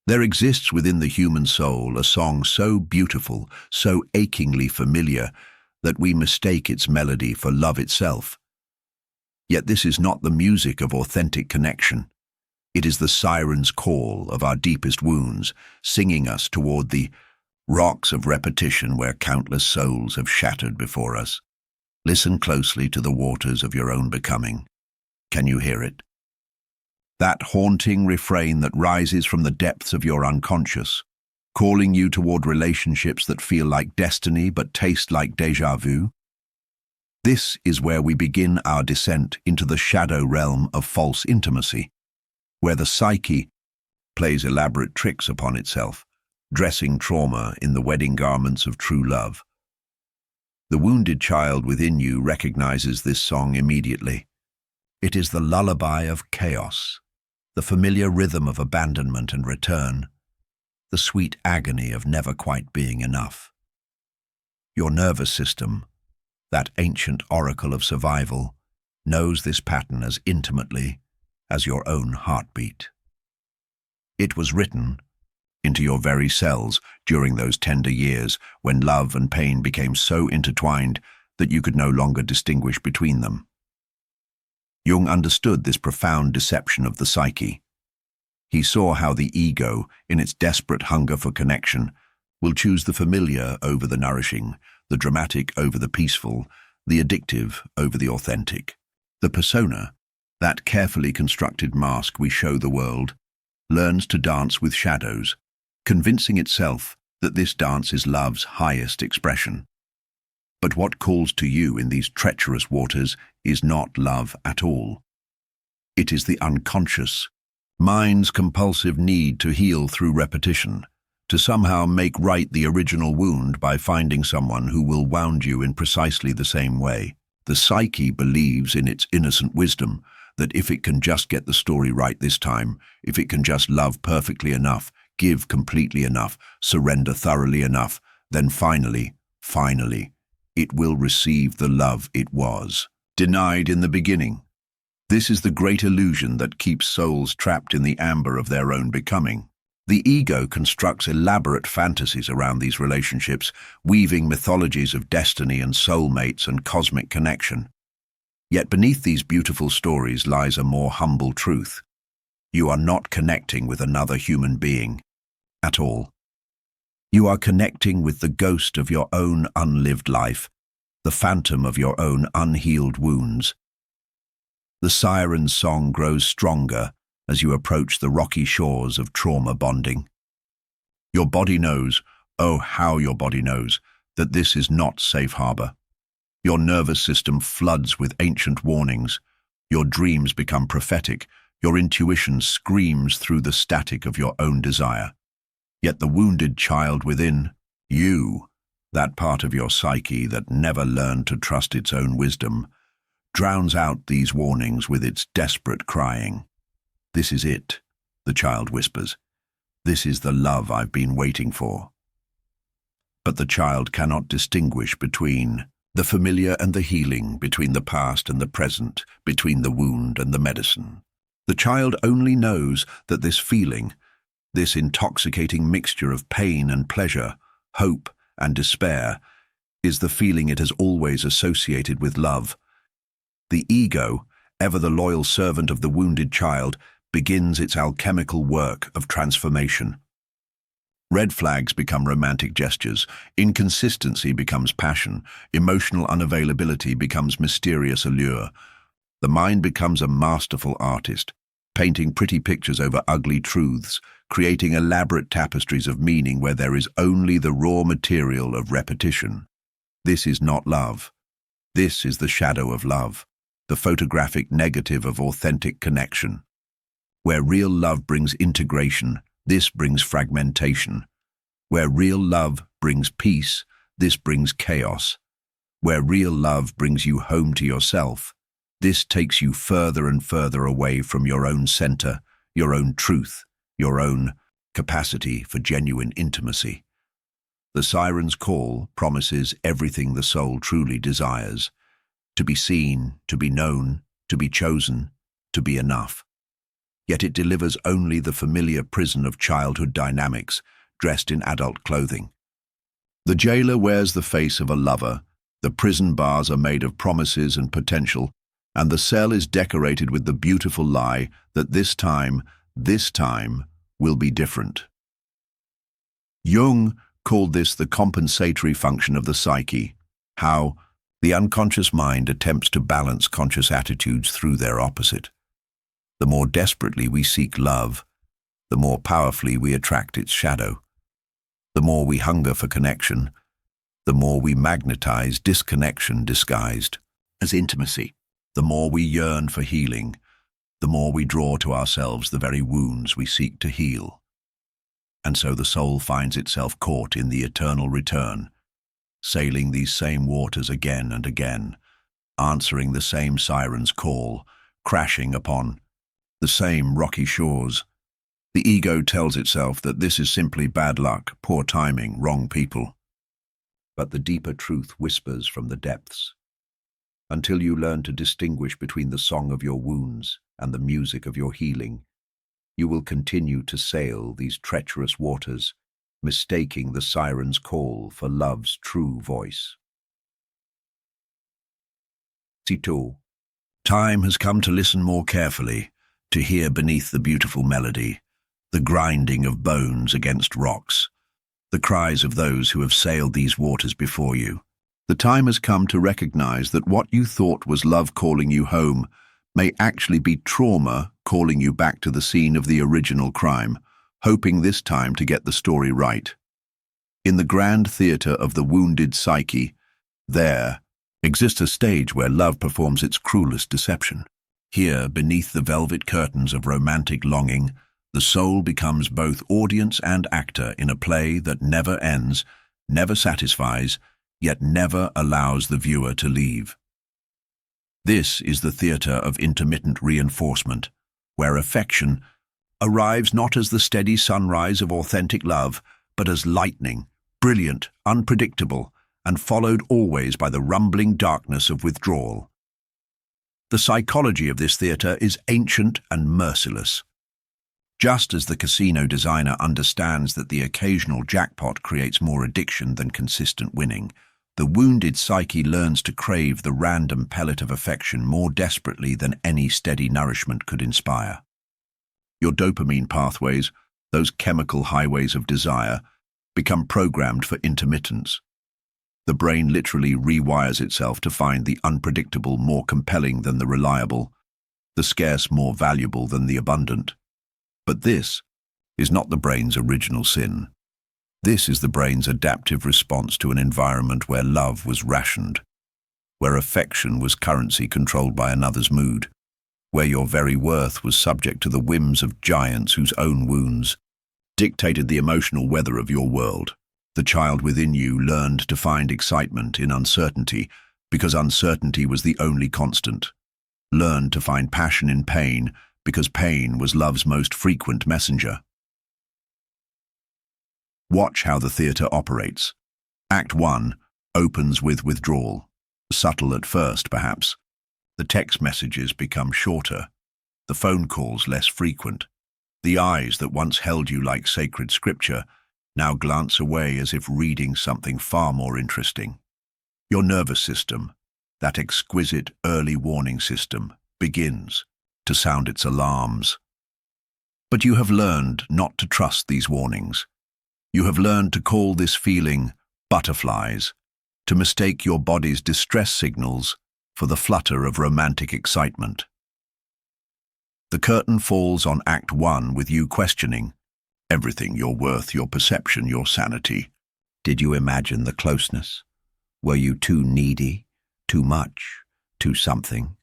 There exists within the human soul a song so beautiful, so achingly familiar, that we mistake its melody for love itself. Yet this is not the music of authentic connection. It is the siren's call of our deepest wounds, singing us toward the rocks of repetition where countless souls have shattered before us. Listen closely to the waters of your own becoming. Can you hear it? That haunting refrain that rises from the depths of your unconscious, calling you toward relationships that feel like destiny but taste like déjà vu. This is where we begin our descent into the shadow realm of false intimacy, where the psyche plays elaborate tricks upon itself, dressing trauma in the wedding garments of true love. The wounded child within you recognizes this song immediately. It is the lullaby of chaos, the familiar rhythm of abandonment and return, the sweet agony of never quite being enough. Your nervous system, that ancient oracle of survival, knows this pattern as intimately as your own heartbeat. It was written into your very cells during those tender years when love and pain became so intertwined that you could no longer distinguish between them. Jung understood this profound deception of the psyche. He saw how the ego, in its desperate hunger for connection, will choose the familiar over the nourishing, the dramatic over the peaceful, the addictive over the authentic. The persona, that carefully constructed mask we show the world, learns to dance with shadows, convincing itself that this dance is love's highest expression. But what calls to you in these treacherous waters is not love at all. It is the unconscious, mind's compulsive need to heal through repetition, to somehow make right the original wound by finding someone who will wound you in precisely the same way. The psyche believes in its innocent wisdom that if it can just get the story right this time, if it can just love perfectly enough, give completely enough, surrender thoroughly enough, then finally, it will receive the love it was denied in the beginning. This is the great illusion that keeps souls trapped in the amber of their own becoming. The ego constructs elaborate fantasies around these relationships, weaving mythologies of destiny and soulmates and cosmic connection. Yet beneath these beautiful stories lies a more humble truth. You are not connecting with another human being at all. You are connecting with the ghost of your own unlived life, the phantom of your own unhealed wounds. The siren's song grows stronger as you approach the rocky shores of trauma bonding. Your body knows, oh how your body knows, that this is not safe harbor. Your nervous system floods with ancient warnings. Your dreams become prophetic. Your intuition screams through the static of your own desire. Yet the wounded child within, you, that part of your psyche that never learned to trust its own wisdom, drowns out these warnings with its desperate crying. "This is it," the child whispers. "This is the love I've been waiting for." But the child cannot distinguish between the familiar and the healing, between the past and the present, between the wound and the medicine. The child only knows that this feeling, this intoxicating mixture of pain and pleasure, hope and despair, is the feeling it has always associated with love. The ego, ever the loyal servant of the wounded child, begins its alchemical work of transformation. Red flags become romantic gestures, inconsistency becomes passion, emotional unavailability becomes mysterious allure. The mind becomes a masterful artist, painting pretty pictures over ugly truths, creating elaborate tapestries of meaning where there is only the raw material of repetition. This is not love. This is the shadow of love, the photographic negative of authentic connection. Where real love brings integration, this brings fragmentation. Where real love brings peace, this brings chaos. Where real love brings you home to yourself, this takes you further and further away from your own center, your own truth, your own capacity for genuine intimacy. The siren's call promises everything the soul truly desires: to be seen, to be known, to be chosen, to be enough. yet it delivers only the familiar prison of childhood dynamics, dressed in adult clothing. The jailer wears the face of a lover, the prison bars are made of promises and potential, and the cell is decorated with the beautiful lie that this time will be different. Jung called this the compensatory function of the psyche, how the unconscious mind attempts to balance conscious attitudes through their opposite. The more desperately we seek love, the more powerfully we attract its shadow. The more we hunger for connection, the more we magnetize disconnection disguised as intimacy. The more we yearn for healing, the more we draw to ourselves the very wounds we seek to heal. And so the soul finds itself caught in the eternal return, sailing these same waters again and again, answering the same siren's call, crashing upon the same rocky shores. The ego tells itself that this is simply bad luck, poor timing, wrong people. But the deeper truth whispers from the depths. Until you learn to distinguish between the song of your wounds and the music of your healing, you will continue to sail these treacherous waters, mistaking the siren's call for love's true voice. C2. Time has come to listen more carefully, to hear beneath the beautiful melody, the grinding of bones against rocks, the cries of those who have sailed these waters before you. The time has come to recognize that what you thought was love calling you home may actually be trauma calling you back to the scene of the original crime, hoping this time to get the story right. In the grand theater of the wounded psyche, there exists a stage where love performs its cruelest deception. Here, beneath the velvet curtains of romantic longing, the soul becomes both audience and actor in a play that never ends, never satisfies, yet never allows the viewer to leave. This is the theater of intermittent reinforcement, where affection arrives not as the steady sunrise of authentic love, but as lightning, brilliant, unpredictable, and followed always by the rumbling darkness of withdrawal. The psychology of this theater is ancient and merciless. Just as the casino designer understands that the occasional jackpot creates more addiction than consistent winning, the wounded psyche learns to crave the random pellet of affection more desperately than any steady nourishment could inspire. Your dopamine pathways, those chemical highways of desire, become programmed for intermittence. The brain literally rewires itself to find the unpredictable more compelling than the reliable, the scarce more valuable than the abundant. But this is not the brain's original sin. This is the brain's adaptive response to an environment where love was rationed, where affection was currency controlled by another's mood, where your very worth was subject to the whims of giants whose own wounds dictated the emotional weather of your world. The child within you learned to find excitement in uncertainty because uncertainty was the only constant, learned to find passion in pain because pain was love's most frequent messenger. Watch how the theater operates. Act 1 opens with withdrawal. Subtle at first, perhaps. The text messages become shorter, the phone calls less frequent. The eyes that once held you like sacred scripture now glance away as if reading something far more interesting. Your nervous system, that exquisite early warning system, begins to sound its alarms. But you have learned not to trust these warnings. You have learned to call this feeling butterflies, to mistake your body's distress signals for the flutter of romantic excitement. The curtain falls on Act 1 with you questioning everything: your worth, your perception, your sanity. Did you imagine the closeness? Were you too needy, too much, too something?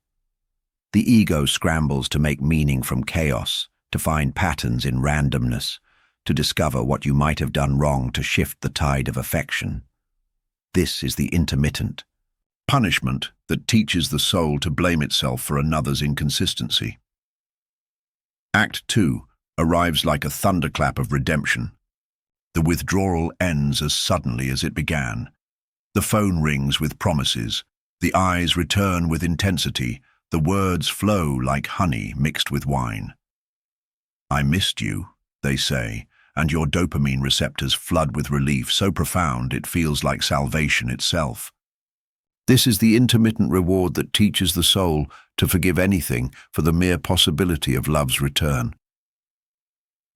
The ego scrambles to make meaning from chaos, to find patterns in randomness, to discover what you might have done wrong to shift the tide of affection. This is the intermittent punishment that teaches the soul to blame itself for another's inconsistency. Act 2 arrives like a thunderclap of redemption. The withdrawal ends as suddenly as it began. The phone rings with promises, the eyes return with intensity, the words flow like honey mixed with wine. I missed you, they say, and your dopamine receptors flood with relief so profound it feels like salvation itself. This is the intermittent reward that teaches the soul to forgive anything for the mere possibility of love's return.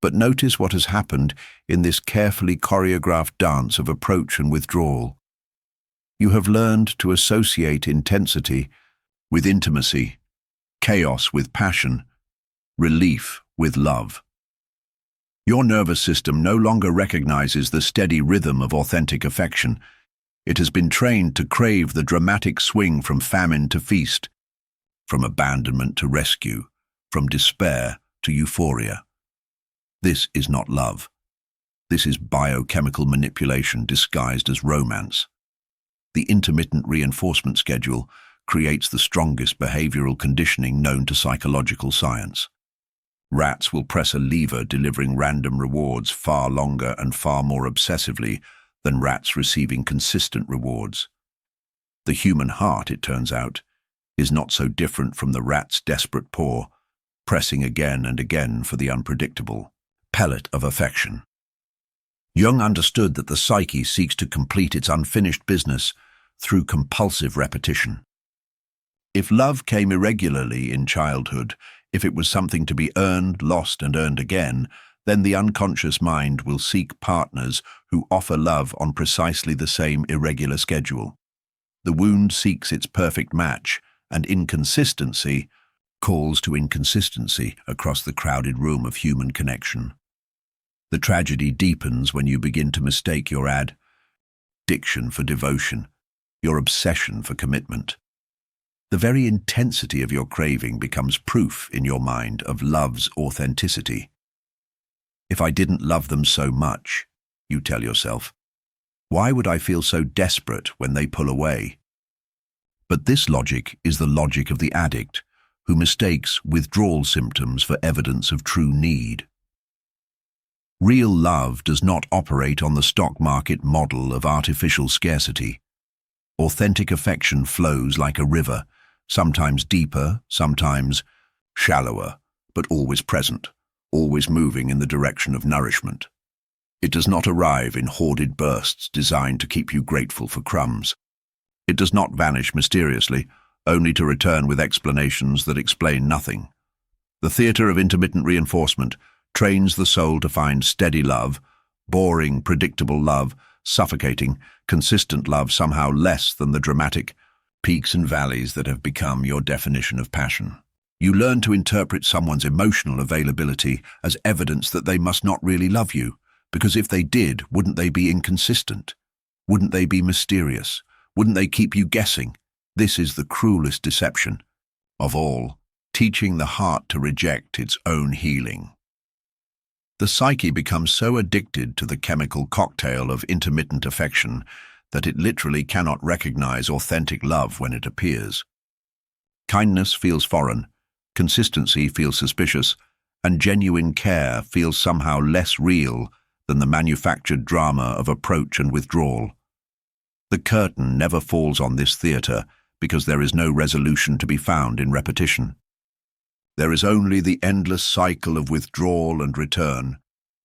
But notice what has happened in this carefully choreographed dance of approach and withdrawal. You have learned to associate intensity with intimacy, chaos with passion, relief with love. Your nervous system no longer recognizes the steady rhythm of authentic affection. It has been trained to crave the dramatic swing from famine to feast, from abandonment to rescue, from despair to euphoria. This is not love. This is biochemical manipulation disguised as romance. The intermittent reinforcement schedule creates the strongest behavioral conditioning known to psychological science. Rats will press a lever delivering random rewards far longer and far more obsessively than rats receiving consistent rewards. The human heart, it turns out, is not so different from the rat's desperate paw, pressing again and again for the unpredictable pellet of affection. Jung understood that the psyche seeks to complete its unfinished business through compulsive repetition. If love came irregularly in childhood, if it was something to be earned, lost, and earned again, then the unconscious mind will seek partners who offer love on precisely the same irregular schedule. The wound seeks its perfect match, and inconsistency calls to inconsistency across the crowded room of human connection. The tragedy deepens when you begin to mistake your addiction for devotion, your obsession for commitment. The very intensity of your craving becomes proof in your mind of love's authenticity. If I didn't love them so much, you tell yourself, why would I feel so desperate when they pull away? But this logic is the logic of the addict, who mistakes withdrawal symptoms for evidence of true need. Real love does not operate on the stock market model of artificial scarcity. Authentic affection flows like a river, sometimes deeper, sometimes shallower, but always present, always moving in the direction of nourishment. It does not arrive in hoarded bursts designed to keep you grateful for crumbs. It does not vanish mysteriously, only to return with explanations that explain nothing. The theater of intermittent reinforcement trains the soul to find steady love, boring, predictable love, suffocating, consistent love somehow less than the dramatic peaks and valleys that have become your definition of passion. You learn to interpret someone's emotional availability as evidence that they must not really love you, because if they did, wouldn't they be inconsistent? Wouldn't they be mysterious? Wouldn't they keep you guessing? This is the cruelest deception of all, teaching the heart to reject its own healing. The psyche becomes so addicted to the chemical cocktail of intermittent affection that it literally cannot recognize authentic love when it appears. Kindness feels foreign, consistency feels suspicious, and genuine care feels somehow less real than the manufactured drama of approach and withdrawal. The curtain never falls on this theater because there is no resolution to be found in repetition. There is only the endless cycle of withdrawal and return,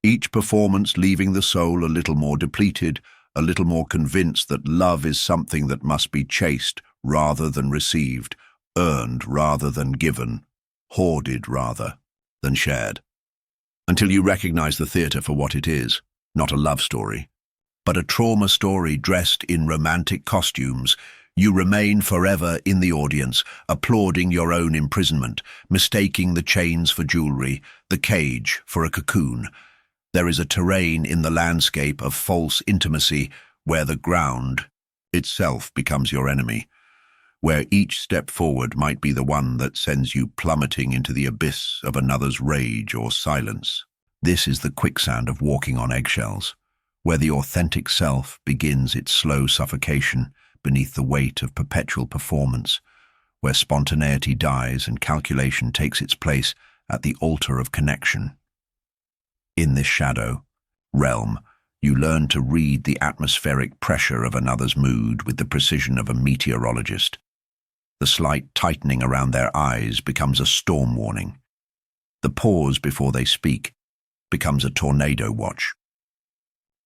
each performance leaving the soul a little more depleted, a little more convinced that love is something that must be chased rather than received, earned rather than given, hoarded rather than shared. Until you recognize the theater for what it is, not a love story, but a trauma story dressed in romantic costumes, you remain forever in the audience, applauding your own imprisonment, mistaking the chains for jewelry, the cage for a cocoon. There is a terrain in the landscape of false intimacy where the ground itself becomes your enemy, where each step forward might be the one that sends you plummeting into the abyss of another's rage or silence. This is the quicksand of walking on eggshells, where the authentic self begins its slow suffocation beneath the weight of perpetual performance, where spontaneity dies and calculation takes its place at the altar of connection. In this shadow realm, you learn to read the atmospheric pressure of another's mood with the precision of a meteorologist. The slight tightening around their eyes becomes a storm warning. The pause before they speak becomes a tornado watch.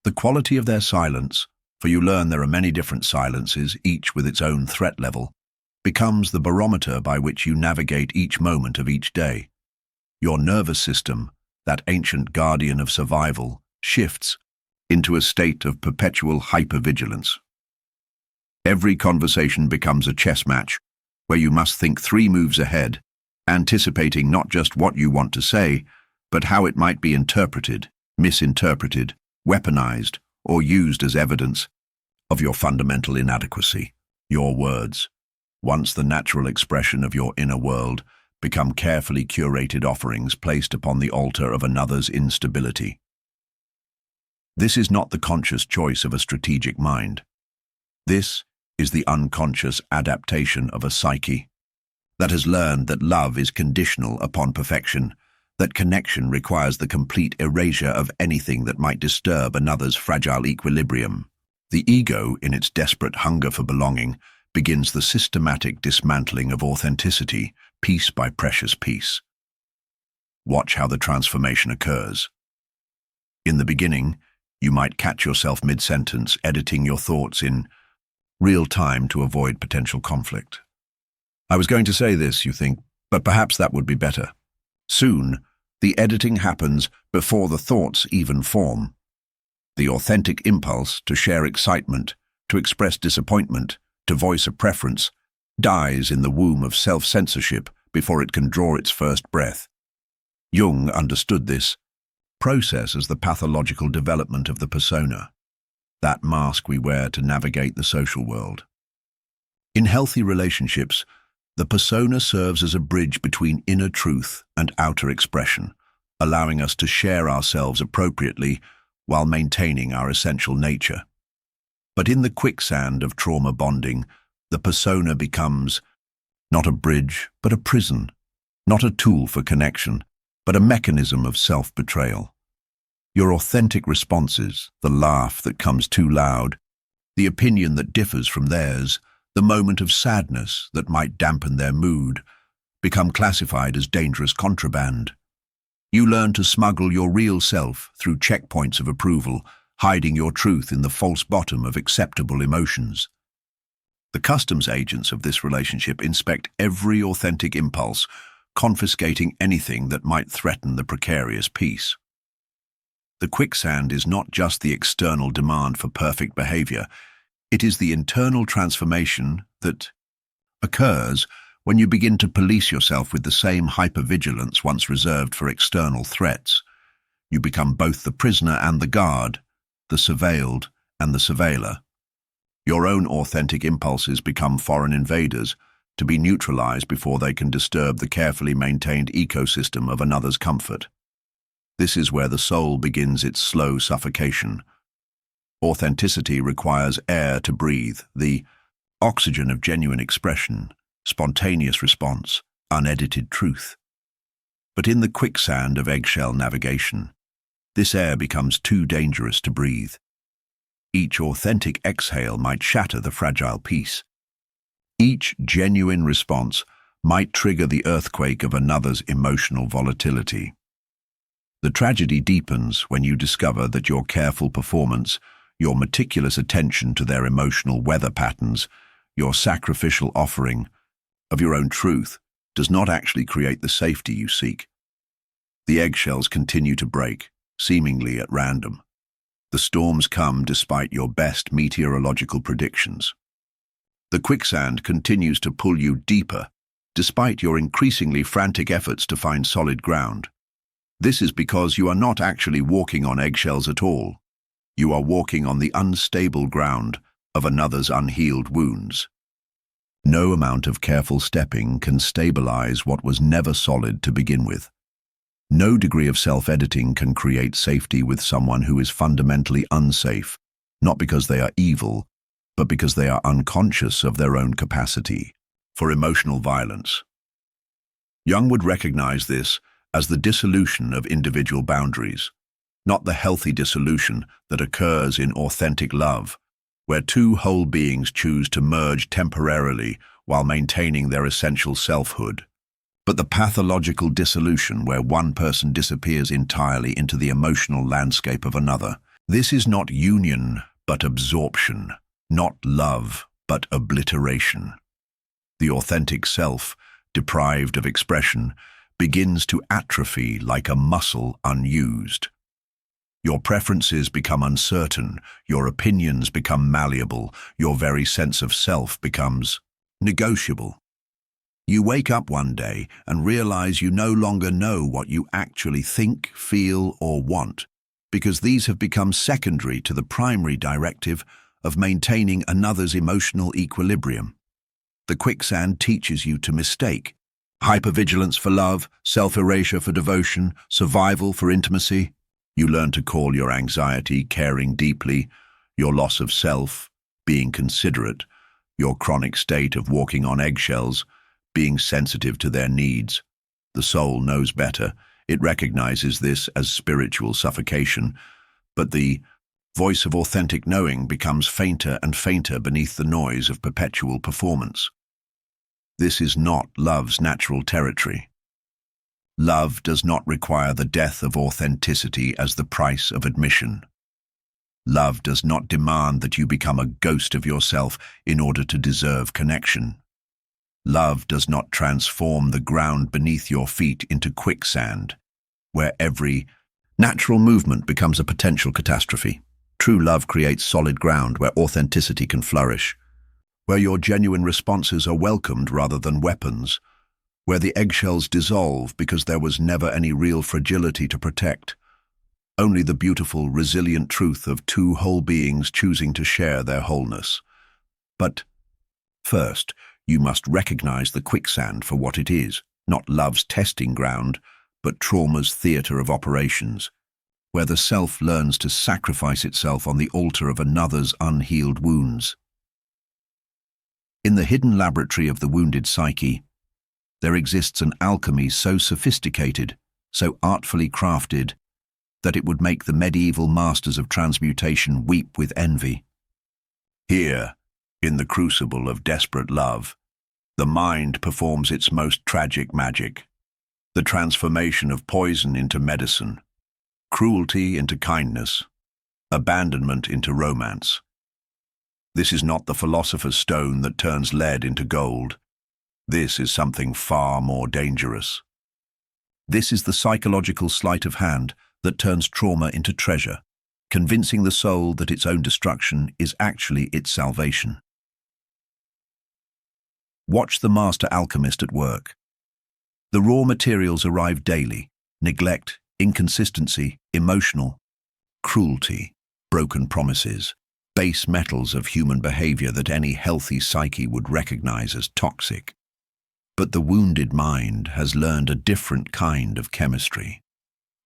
The quality of their silence, for you learn there are many different silences, each with its own threat level, becomes the barometer by which you navigate each moment of each day. Your nervous system, that ancient guardian of survival, shifts into a state of perpetual hypervigilance. Every conversation becomes a chess match, where you must think 3 moves ahead, anticipating not just what you want to say, but how it might be interpreted, misinterpreted, weaponized, or used as evidence of your fundamental inadequacy. Your words, once the natural expression of your inner world, become carefully curated offerings placed upon the altar of another's instability. This is not the conscious choice of a strategic mind. This is the unconscious adaptation of a psyche that has learned that love is conditional upon perfection, that connection requires the complete erasure of anything that might disturb another's fragile equilibrium. The ego, in its desperate hunger for belonging, begins the systematic dismantling of authenticity, piece by precious piece. Watch how the transformation occurs. In the beginning, you might catch yourself mid-sentence, editing your thoughts in real time to avoid potential conflict. I was going to say this, you think, but perhaps that would be better. Soon, the editing happens before the thoughts even form. The authentic impulse to share excitement, to express disappointment, to voice a preference, dies in the womb of self-censorship before it can draw its first breath. Jung understood this process as the pathological development of the persona, that mask we wear to navigate the social world. In healthy relationships, the persona serves as a bridge between inner truth and outer expression, allowing us to share ourselves appropriately while maintaining our essential nature. But in the quicksand of trauma bonding, the persona becomes not a bridge, but a prison, not a tool for connection, but a mechanism of self-betrayal. Your authentic responses, the laugh that comes too loud, the opinion that differs from theirs, the moment of sadness that might dampen their mood, become classified as dangerous contraband. You learn to smuggle your real self through checkpoints of approval, hiding your truth in the false bottom of acceptable emotions. The customs agents of this relationship inspect every authentic impulse, confiscating anything that might threaten the precarious peace. The quicksand is not just the external demand for perfect behavior, it is the internal transformation that occurs when you begin to police yourself with the same hypervigilance once reserved for external threats. You become both the prisoner and the guard, the surveilled and the surveiller. Your own authentic impulses become foreign invaders, to be neutralized before they can disturb the carefully maintained ecosystem of another's comfort. This is where the soul begins its slow suffocation. Authenticity requires air to breathe, the oxygen of genuine expression, spontaneous response, unedited truth. But in the quicksand of eggshell navigation, this air becomes too dangerous to breathe. Each authentic exhale might shatter the fragile peace. Each genuine response might trigger the earthquake of another's emotional volatility. The tragedy deepens when you discover that your careful performance, your meticulous attention to their emotional weather patterns, your sacrificial offering of your own truth, does not actually create the safety you seek. The eggshells continue to break, seemingly at random. The storms come despite your best meteorological predictions. The quicksand continues to pull you deeper, despite your increasingly frantic efforts to find solid ground. This is because you are not actually walking on eggshells at all. You are walking on the unstable ground of another's unhealed wounds. No amount of careful stepping can stabilize what was never solid to begin with. No degree of self-editing can create safety with someone who is fundamentally unsafe, not because they are evil, but because they are unconscious of their own capacity for emotional violence. Jung would recognize this as the dissolution of individual boundaries, not the healthy dissolution that occurs in authentic love, where two whole beings choose to merge temporarily while maintaining their essential selfhood. but the pathological dissolution where one person disappears entirely into the emotional landscape of another. This is not union, but absorption, not love, but obliteration. The authentic self, deprived of expression, begins to atrophy like a muscle unused. Your preferences become uncertain, your opinions become malleable, your very sense of self becomes negotiable. You wake up one day and realize you no longer know what you actually think, feel, or want, because these have become secondary to the primary directive of maintaining another's emotional equilibrium. The quicksand teaches you to mistake hypervigilance for love, self-erasure for devotion, survival for intimacy. You learn to call your anxiety caring deeply, your loss of self being considerate, your chronic state of walking on eggshells being sensitive to their needs. The soul knows better. It recognizes this as spiritual suffocation, but the voice of authentic knowing becomes fainter and fainter beneath the noise of perpetual performance. This is not love's natural territory. Love does not require the death of authenticity as the price of admission. Love does not demand that you become a ghost of yourself in order to deserve connection. Love does not transform the ground beneath your feet into quicksand, where every natural movement becomes a potential catastrophe. True love creates solid ground where authenticity can flourish, where your genuine responses are welcomed rather than weapons, where the eggshells dissolve because there was never any real fragility to protect, only the beautiful, resilient truth of two whole beings choosing to share their wholeness. But first, you must recognize the quicksand for what it is, not love's testing ground, but trauma's theater of operations, where the self learns to sacrifice itself on the altar of another's unhealed wounds. In the hidden laboratory of the wounded psyche, there exists an alchemy so sophisticated, so artfully crafted, that it would make the medieval masters of transmutation weep with envy. Here, in the crucible of desperate love, the mind performs its most tragic magic, the transformation of poison into medicine, cruelty into kindness, abandonment into romance. This is not the philosopher's stone that turns lead into gold. This is something far more dangerous. This is the psychological sleight of hand that turns trauma into treasure, convincing the soul that its own destruction is actually its salvation. Watch the master alchemist at work. The raw materials arrive daily: neglect, inconsistency, emotional cruelty, broken promises, base metals of human behavior that any healthy psyche would recognize as toxic. But the wounded mind has learned a different kind of chemistry.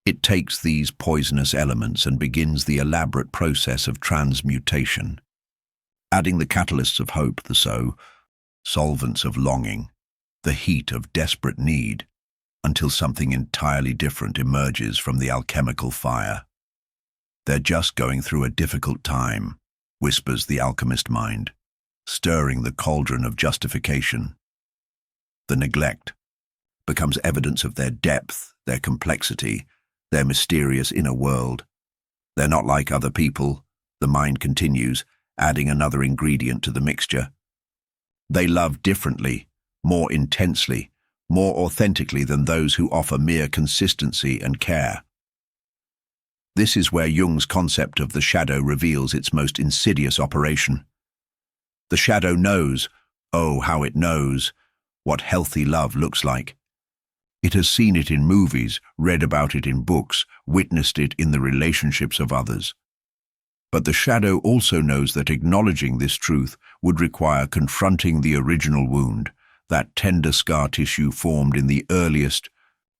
It takes these poisonous elements and begins the elaborate process of transmutation, adding the catalysts of hope, solvents of longing, the heat of desperate need, until something entirely different emerges from the alchemical fire. They're just going through a difficult time, whispers the alchemist mind, stirring the cauldron of justification. The neglect becomes evidence of their depth, their complexity, their mysterious inner world. They're not like other people, the mind continues, adding another ingredient to the mixture. They love differently, more intensely, more authentically than those who offer mere consistency and care. This is where Jung's concept of the shadow reveals its most insidious operation. The shadow knows, oh how it knows, what healthy love looks like. It has seen it in movies, read about it in books, witnessed it in the relationships of others. But the shadow also knows that acknowledging this truth would require confronting the original wound, that tender scar tissue formed in the earliest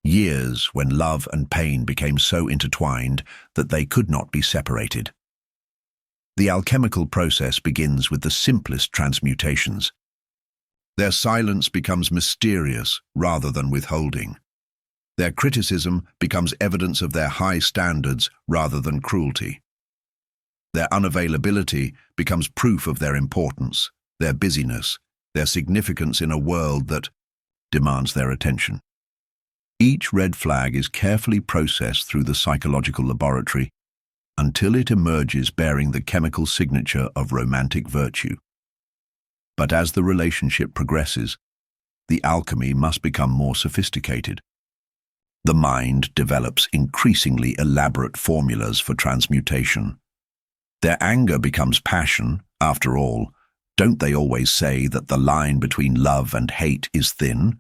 years when love and pain became so intertwined that they could not be separated. The alchemical process begins with the simplest transmutations. Their silence becomes mysterious rather than withholding. Their criticism becomes evidence of their high standards rather than cruelty. Their unavailability becomes proof of their importance, their busyness, their significance in a world that demands their attention. Each red flag is carefully processed through the psychological laboratory until it emerges bearing the chemical signature of romantic virtue. But as the relationship progresses, the alchemy must become more sophisticated. The mind develops increasingly elaborate formulas for transmutation. Their anger becomes passion. After all, don't they always say that the line between love and hate is thin?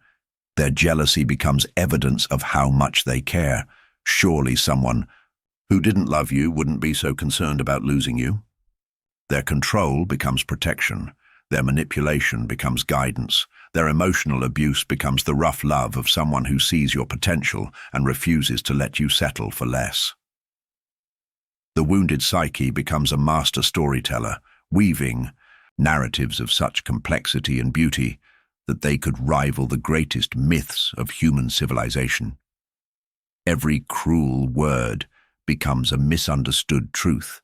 Their jealousy becomes evidence of how much they care. Surely someone who didn't love you wouldn't be so concerned about losing you. Their control becomes protection. Their manipulation becomes guidance. Their emotional abuse becomes the rough love of someone who sees your potential and refuses to let you settle for less. The wounded psyche becomes a master storyteller, weaving narratives of such complexity and beauty that they could rival the greatest myths of human civilization. Every cruel word becomes a misunderstood truth.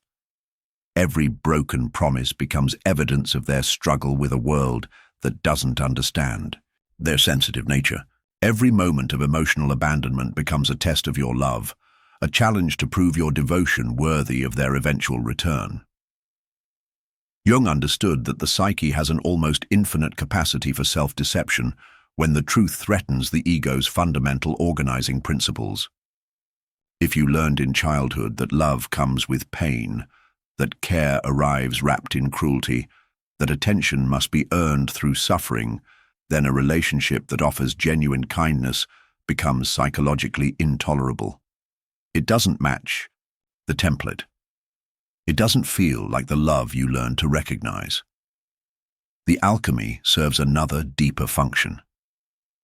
Every broken promise becomes evidence of their struggle with a world that doesn't understand their sensitive nature. Every moment of emotional abandonment becomes a test of your love, a challenge to prove your devotion worthy of their eventual return. Jung understood that the psyche has an almost infinite capacity for self-deception when the truth threatens the ego's fundamental organizing principles. If you learned in childhood that love comes with pain, that care arrives wrapped in cruelty, that attention must be earned through suffering, then a relationship that offers genuine kindness becomes psychologically intolerable. It doesn't match the template. It doesn't feel like the love you learn to recognize. The alchemy serves another deeper function.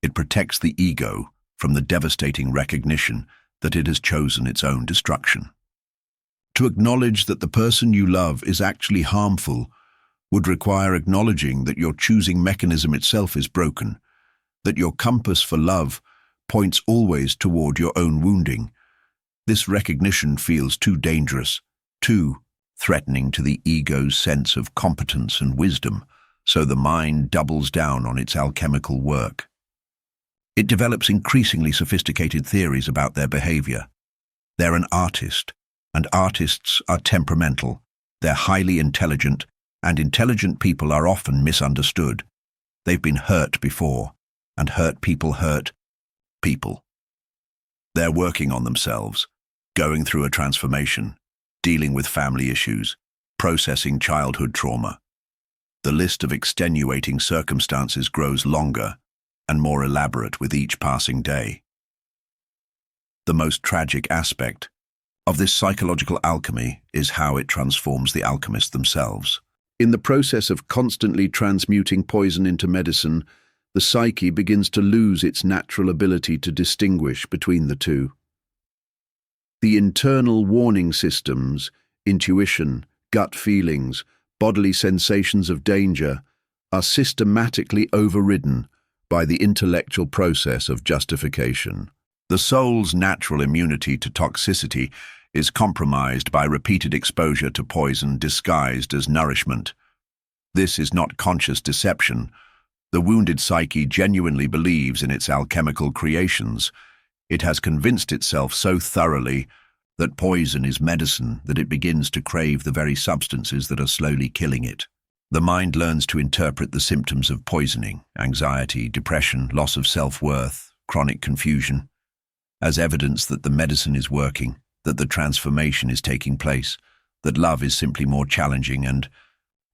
It protects the ego from the devastating recognition that it has chosen its own destruction. To acknowledge that the person you love is actually harmful would require acknowledging that your choosing mechanism itself is broken, that your compass for love points always toward your own wounding. This recognition feels too dangerous, too threatening to the ego's sense of competence and wisdom, so the mind doubles down on its alchemical work. It develops increasingly sophisticated theories about their behavior. They're an artist, and artists are temperamental. They're highly intelligent, and intelligent people are often misunderstood. They've been hurt before, and hurt people hurt people. They're working on themselves, going through a transformation, dealing with family issues, processing childhood trauma. The list of extenuating circumstances grows longer and more elaborate with each passing day. The most tragic aspect of this psychological alchemy is how it transforms the alchemists themselves. In the process of constantly transmuting poison into medicine, the psyche begins to lose its natural ability to distinguish between the two. The internal warning systems, intuition, gut feelings, bodily sensations of danger, are systematically overridden by the intellectual process of justification. The soul's natural immunity to toxicity is compromised by repeated exposure to poison disguised as nourishment. This is not conscious deception. The wounded psyche genuinely believes in its alchemical creations. It has convinced itself so thoroughly that poison is medicine that it begins to crave the very substances that are slowly killing it. The mind learns to interpret the symptoms of poisoning, anxiety, depression, loss of self-worth, chronic confusion, as evidence that the medicine is working, that the transformation is taking place, that love is simply more challenging and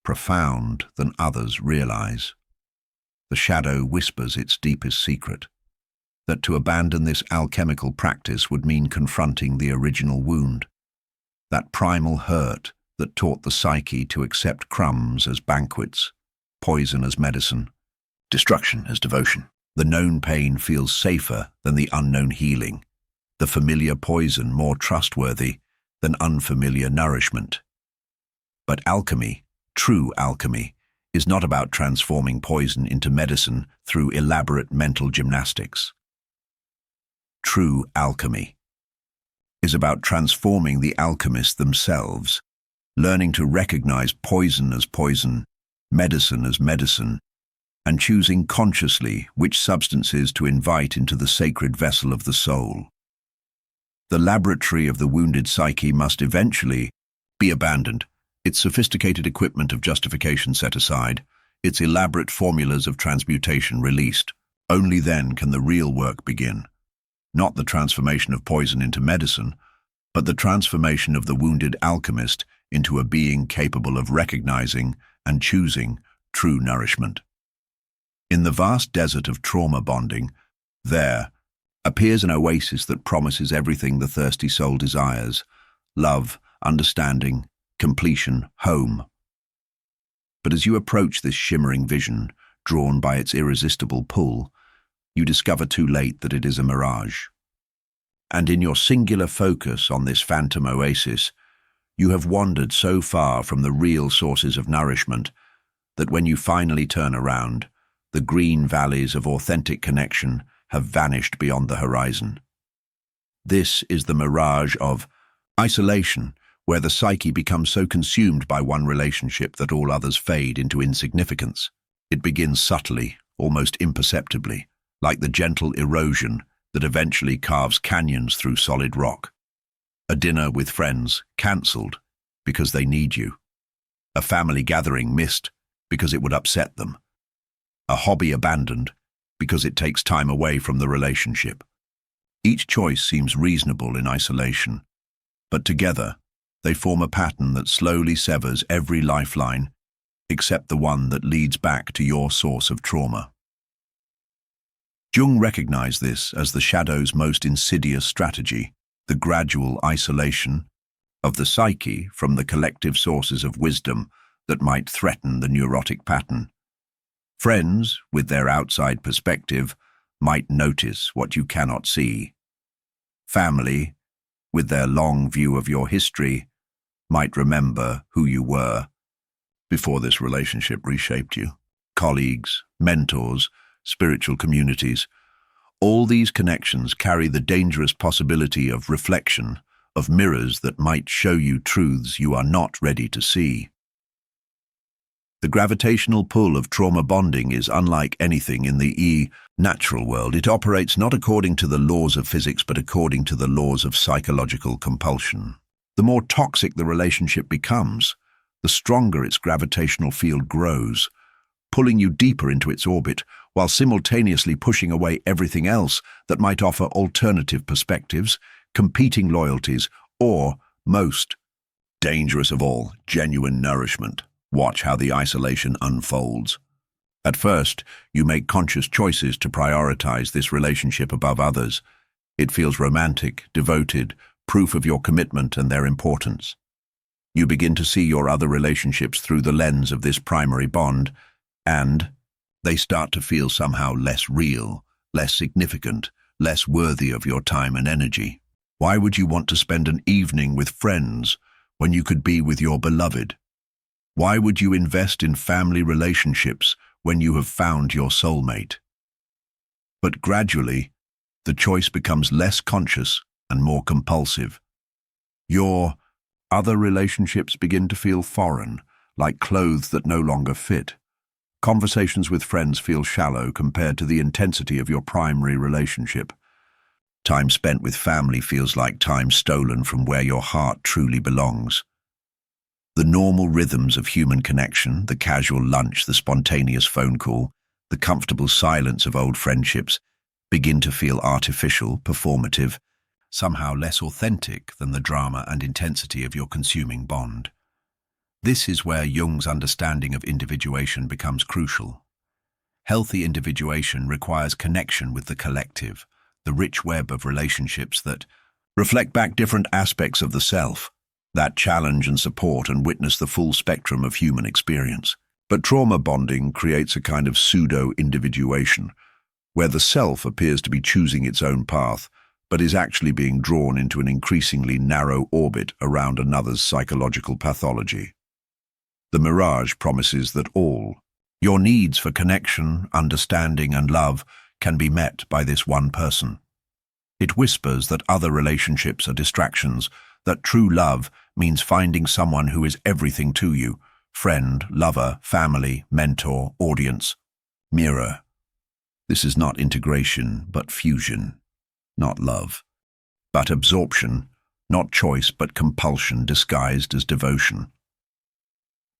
profound than others realize. The shadow whispers its deepest secret, that to abandon this alchemical practice would mean confronting the original wound, that primal hurt that taught the psyche to accept crumbs as banquets, poison as medicine, destruction as devotion. The known pain feels safer than the unknown healing, the familiar poison more trustworthy than unfamiliar nourishment. But alchemy, true alchemy, is not about transforming poison into medicine through elaborate mental gymnastics. True alchemy is about transforming the alchemists themselves, learning to recognize poison as poison, medicine as medicine, and choosing consciously which substances to invite into the sacred vessel of the soul. The laboratory of the wounded psyche must eventually be abandoned, its sophisticated equipment of justification set aside, its elaborate formulas of transmutation released. Only then can the real work begin. Not the transformation of poison into medicine, but the transformation of the wounded alchemist into a being capable of recognizing and choosing true nourishment. In the vast desert of trauma bonding, there appears an oasis that promises everything the thirsty soul desires: love, understanding, completion, home. But as you approach this shimmering vision, drawn by its irresistible pull, you discover too late that it is a mirage. And in your singular focus on this phantom oasis, you have wandered so far from the real sources of nourishment that when you finally turn around, the green valleys of authentic connection have vanished beyond the horizon. This is the mirage of isolation, where the psyche becomes so consumed by one relationship that all others fade into insignificance. It begins subtly, almost imperceptibly, like the gentle erosion that eventually carves canyons through solid rock. A dinner with friends cancelled because they need you. A family gathering missed because it would upset them. A hobby abandoned because it takes time away from the relationship. Each choice seems reasonable in isolation, but together they form a pattern that slowly severs every lifeline except the one that leads back to your source of trauma. Jung recognized this as the shadow's most insidious strategy, the gradual isolation of the psyche from the collective sources of wisdom that might threaten the neurotic pattern. Friends, with their outside perspective, might notice what you cannot see. Family, with their long view of your history, might remember who you were before this relationship reshaped you. Colleagues, mentors, spiritual communities, all these connections carry the dangerous possibility of reflection, of mirrors that might show you truths you are not ready to see. The gravitational pull of trauma bonding is unlike anything in the natural world. It operates not according to the laws of physics, but according to the laws of psychological compulsion. The more toxic the relationship becomes, the stronger its gravitational field grows, pulling you deeper into its orbit, while simultaneously pushing away everything else that might offer alternative perspectives, competing loyalties, or, most dangerous of all, genuine nourishment. Watch how the isolation unfolds. At first, you make conscious choices to prioritize this relationship above others. It feels romantic, devoted, proof of your commitment and their importance. You begin to see your other relationships through the lens of this primary bond, and they start to feel somehow less real, less significant, less worthy of your time and energy. Why would you want to spend an evening with friends when you could be with your beloved? Why would you invest in family relationships when you have found your soulmate? But gradually, the choice becomes less conscious and more compulsive. Your other relationships begin to feel foreign, like clothes that no longer fit. Conversations with friends feel shallow compared to the intensity of your primary relationship. Time spent with family feels like time stolen from where your heart truly belongs. The normal rhythms of human connection, the casual lunch, the spontaneous phone call, the comfortable silence of old friendships, begin to feel artificial, performative, somehow less authentic than the drama and intensity of your consuming bond. This is where Jung's understanding of individuation becomes crucial. Healthy individuation requires connection with the collective, the rich web of relationships that reflect back different aspects of the self, that challenge and support and witness the full spectrum of human experience. But trauma bonding creates a kind of pseudo-individuation, where the self appears to be choosing its own path, but is actually being drawn into an increasingly narrow orbit around another's psychological pathology. The mirage promises that all your needs for connection, understanding, and love can be met by this one person. It whispers that other relationships are distractions, that true love means finding someone who is everything to you: friend, lover, family, mentor, audience. Mirror. This is not integration, but fusion. Not love, but absorption. Not choice, but compulsion disguised as devotion.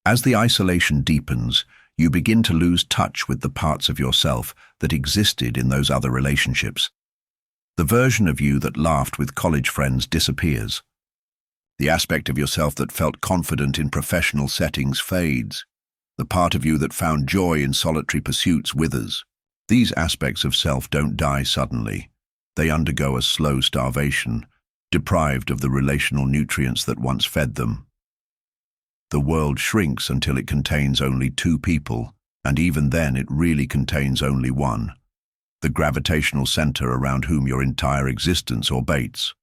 As the isolation deepens, you begin to lose touch with the parts of yourself that existed in those other relationships. The version of you that laughed with college friends disappears. The aspect of yourself that felt confident in professional settings fades. The part of you that found joy in solitary pursuits withers. These aspects of self don't die suddenly. They undergo a slow starvation, deprived of the relational nutrients that once fed them. The world shrinks until it contains only two people, and even then it really contains only one, the gravitational center around whom your entire existence orbites.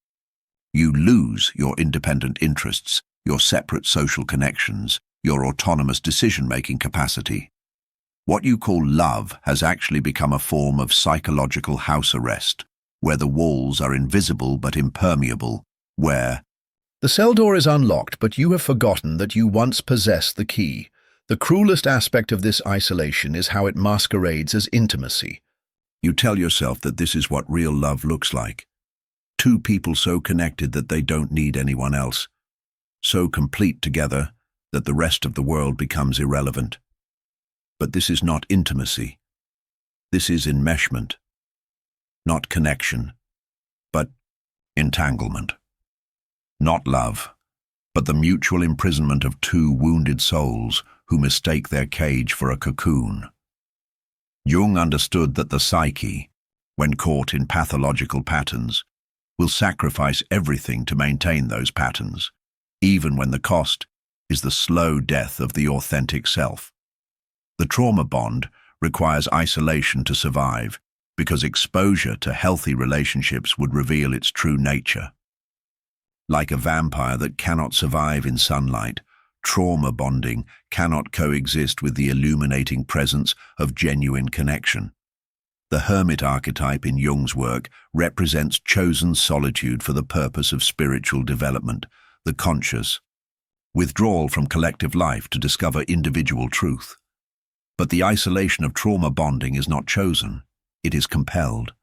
You lose your independent interests, your separate social connections, your autonomous decision-making capacity. What you call love has actually become a form of psychological house arrest, where the walls are invisible but impermeable, where the cell door is unlocked, but you have forgotten that you once possessed the key. The cruelest aspect of this isolation is how it masquerades as intimacy. You tell yourself that this is what real love looks like. Two people so connected that they don't need anyone else, so complete together that the rest of the world becomes irrelevant. But this is not intimacy. This is enmeshment. Not connection, but entanglement. Not love, but the mutual imprisonment of two wounded souls who mistake their cage for a cocoon. Jung understood that the psyche, when caught in pathological patterns, will sacrifice everything to maintain those patterns, even when the cost is the slow death of the authentic self. The trauma bond requires isolation to survive, because exposure to healthy relationships would reveal its true nature. Like a vampire that cannot survive in sunlight, trauma bonding cannot coexist with the illuminating presence of genuine connection. The hermit archetype in Jung's work represents chosen solitude for the purpose of spiritual development, the conscious withdrawal from collective life to discover individual truth. But the isolation of trauma bonding is not chosen, it is compelled.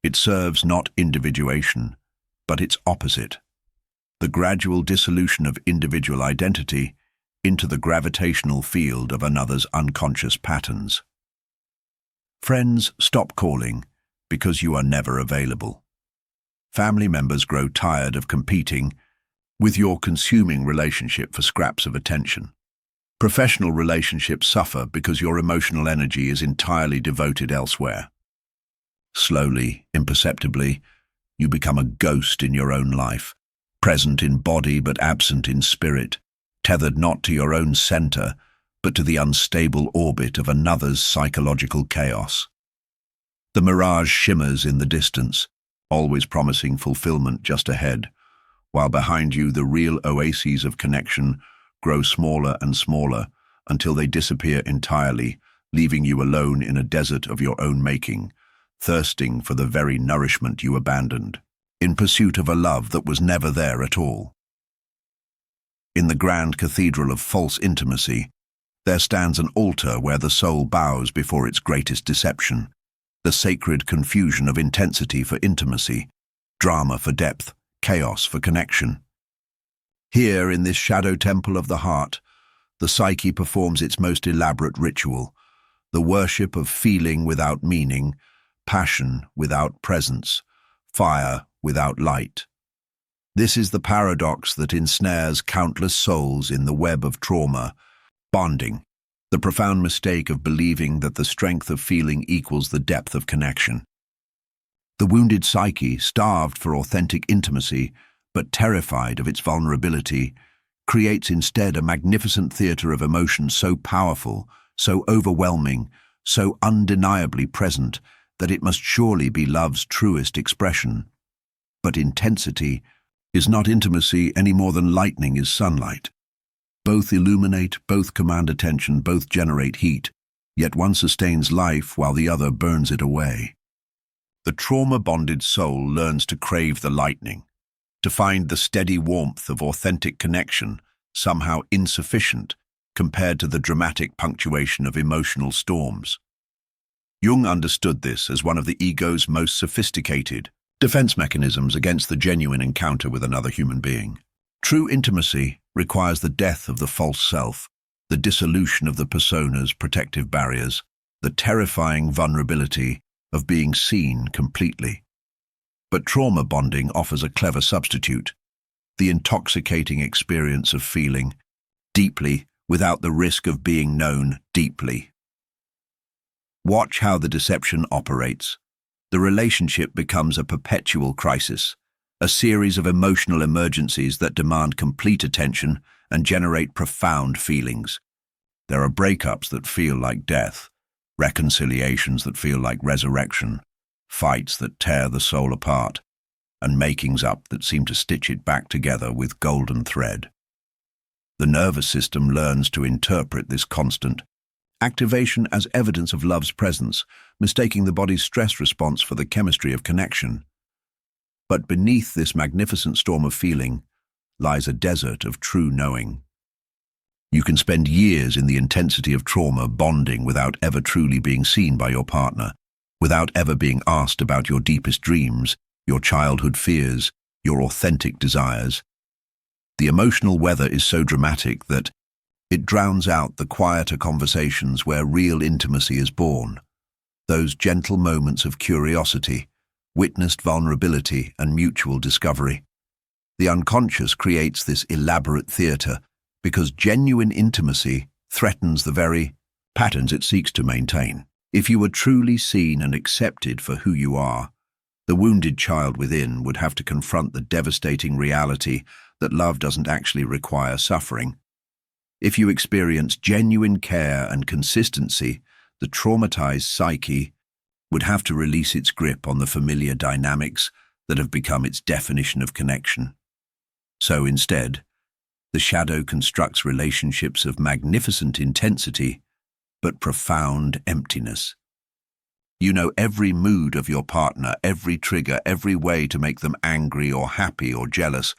It serves not individuation, but its opposite, the gradual dissolution of individual identity into the gravitational field of another's unconscious patterns. Friends stop calling because you are never available. Family members grow tired of competing with your consuming relationship for scraps of attention. Professional relationships suffer because your emotional energy is entirely devoted elsewhere. Slowly, imperceptibly, you become a ghost in your own life, present in body but absent in spirit, tethered not to your own center, but to the unstable orbit of another's psychological chaos. The mirage shimmers in the distance, always promising fulfillment just ahead, while behind you the real oases of connection grow smaller and smaller until they disappear entirely, leaving you alone in a desert of your own making, thirsting for the very nourishment you abandoned, in pursuit of a love that was never there at all. In the grand cathedral of false intimacy, there stands an altar where the soul bows before its greatest deception, the sacred confusion of intensity for intimacy, drama for depth, chaos for connection. Here, in this shadow temple of the heart, the psyche performs its most elaborate ritual, the worship of feeling without meaning, passion without presence, fire without light. This is the paradox that ensnares countless souls in the web of trauma, bonding, the profound mistake of believing that the strength of feeling equals the depth of connection. The wounded psyche, starved for authentic intimacy, but terrified of its vulnerability, creates instead a magnificent theater of emotion so powerful, so overwhelming, so undeniably present that it must surely be love's truest expression. But intensity is not intimacy any more than lightning is sunlight. Both illuminate, both command attention, both generate heat, yet one sustains life while the other burns it away. The trauma-bonded soul learns to crave the lightning, to find the steady warmth of authentic connection somehow insufficient compared to the dramatic punctuation of emotional storms. Jung understood this as one of the ego's most sophisticated defense mechanisms against the genuine encounter with another human being. True intimacy requires the death of the false self, the dissolution of the persona's protective barriers, the terrifying vulnerability of being seen completely. But trauma bonding offers a clever substitute, the intoxicating experience of feeling deeply without the risk of being known deeply. Watch how the deception operates. The relationship becomes a perpetual crisis, a series of emotional emergencies that demand complete attention and generate profound feelings. There are breakups that feel like death, reconciliations that feel like resurrection, fights that tear the soul apart, and makings up that seem to stitch it back together with golden thread. The nervous system learns to interpret this constant activation as evidence of love's presence, mistaking the body's stress response for the chemistry of connection. But beneath this magnificent storm of feeling lies a desert of true knowing. You can spend years in the intensity of trauma bonding without ever truly being seen by your partner, without ever being asked about your deepest dreams, your childhood fears, your authentic desires. The emotional weather is so dramatic that it drowns out the quieter conversations where real intimacy is born. Those gentle moments of curiosity, witnessed vulnerability, and mutual discovery. The unconscious creates this elaborate theater because genuine intimacy threatens the very patterns it seeks to maintain. If you were truly seen and accepted for who you are, the wounded child within would have to confront the devastating reality that love doesn't actually require suffering. If you experience genuine care and consistency, the traumatized psyche would have to release its grip on the familiar dynamics that have become its definition of connection. So instead, the shadow constructs relationships of magnificent intensity, but profound emptiness. You know every mood of your partner, every trigger, every way to make them angry or happy or jealous,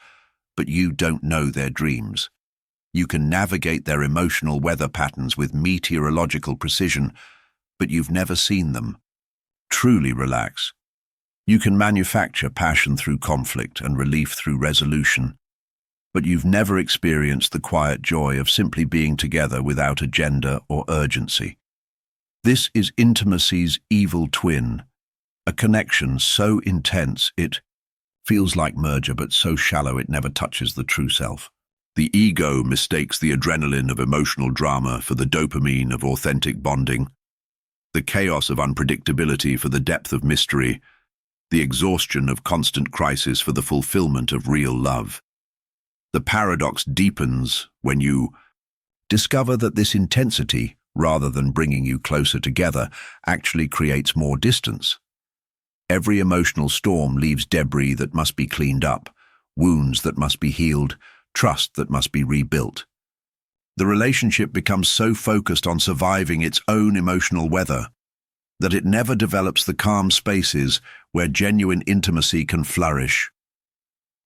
but you don't know their dreams. You can navigate their emotional weather patterns with meteorological precision, but you've never seen them. Truly relax. You can manufacture passion through conflict and relief through resolution, but you've never experienced the quiet joy of simply being together without agenda or urgency. This is intimacy's evil twin, a connection so intense it feels like merger but so shallow it never touches the true self. The ego mistakes the adrenaline of emotional drama for the dopamine of authentic bonding, the chaos of unpredictability for the depth of mystery, the exhaustion of constant crisis for the fulfillment of real love. The paradox deepens when you discover that this intensity, rather than bringing you closer together, actually creates more distance. Every emotional storm leaves debris that must be cleaned up, wounds that must be healed, trust that must be rebuilt. The relationship becomes so focused on surviving its own emotional weather that it never develops the calm spaces where genuine intimacy can flourish.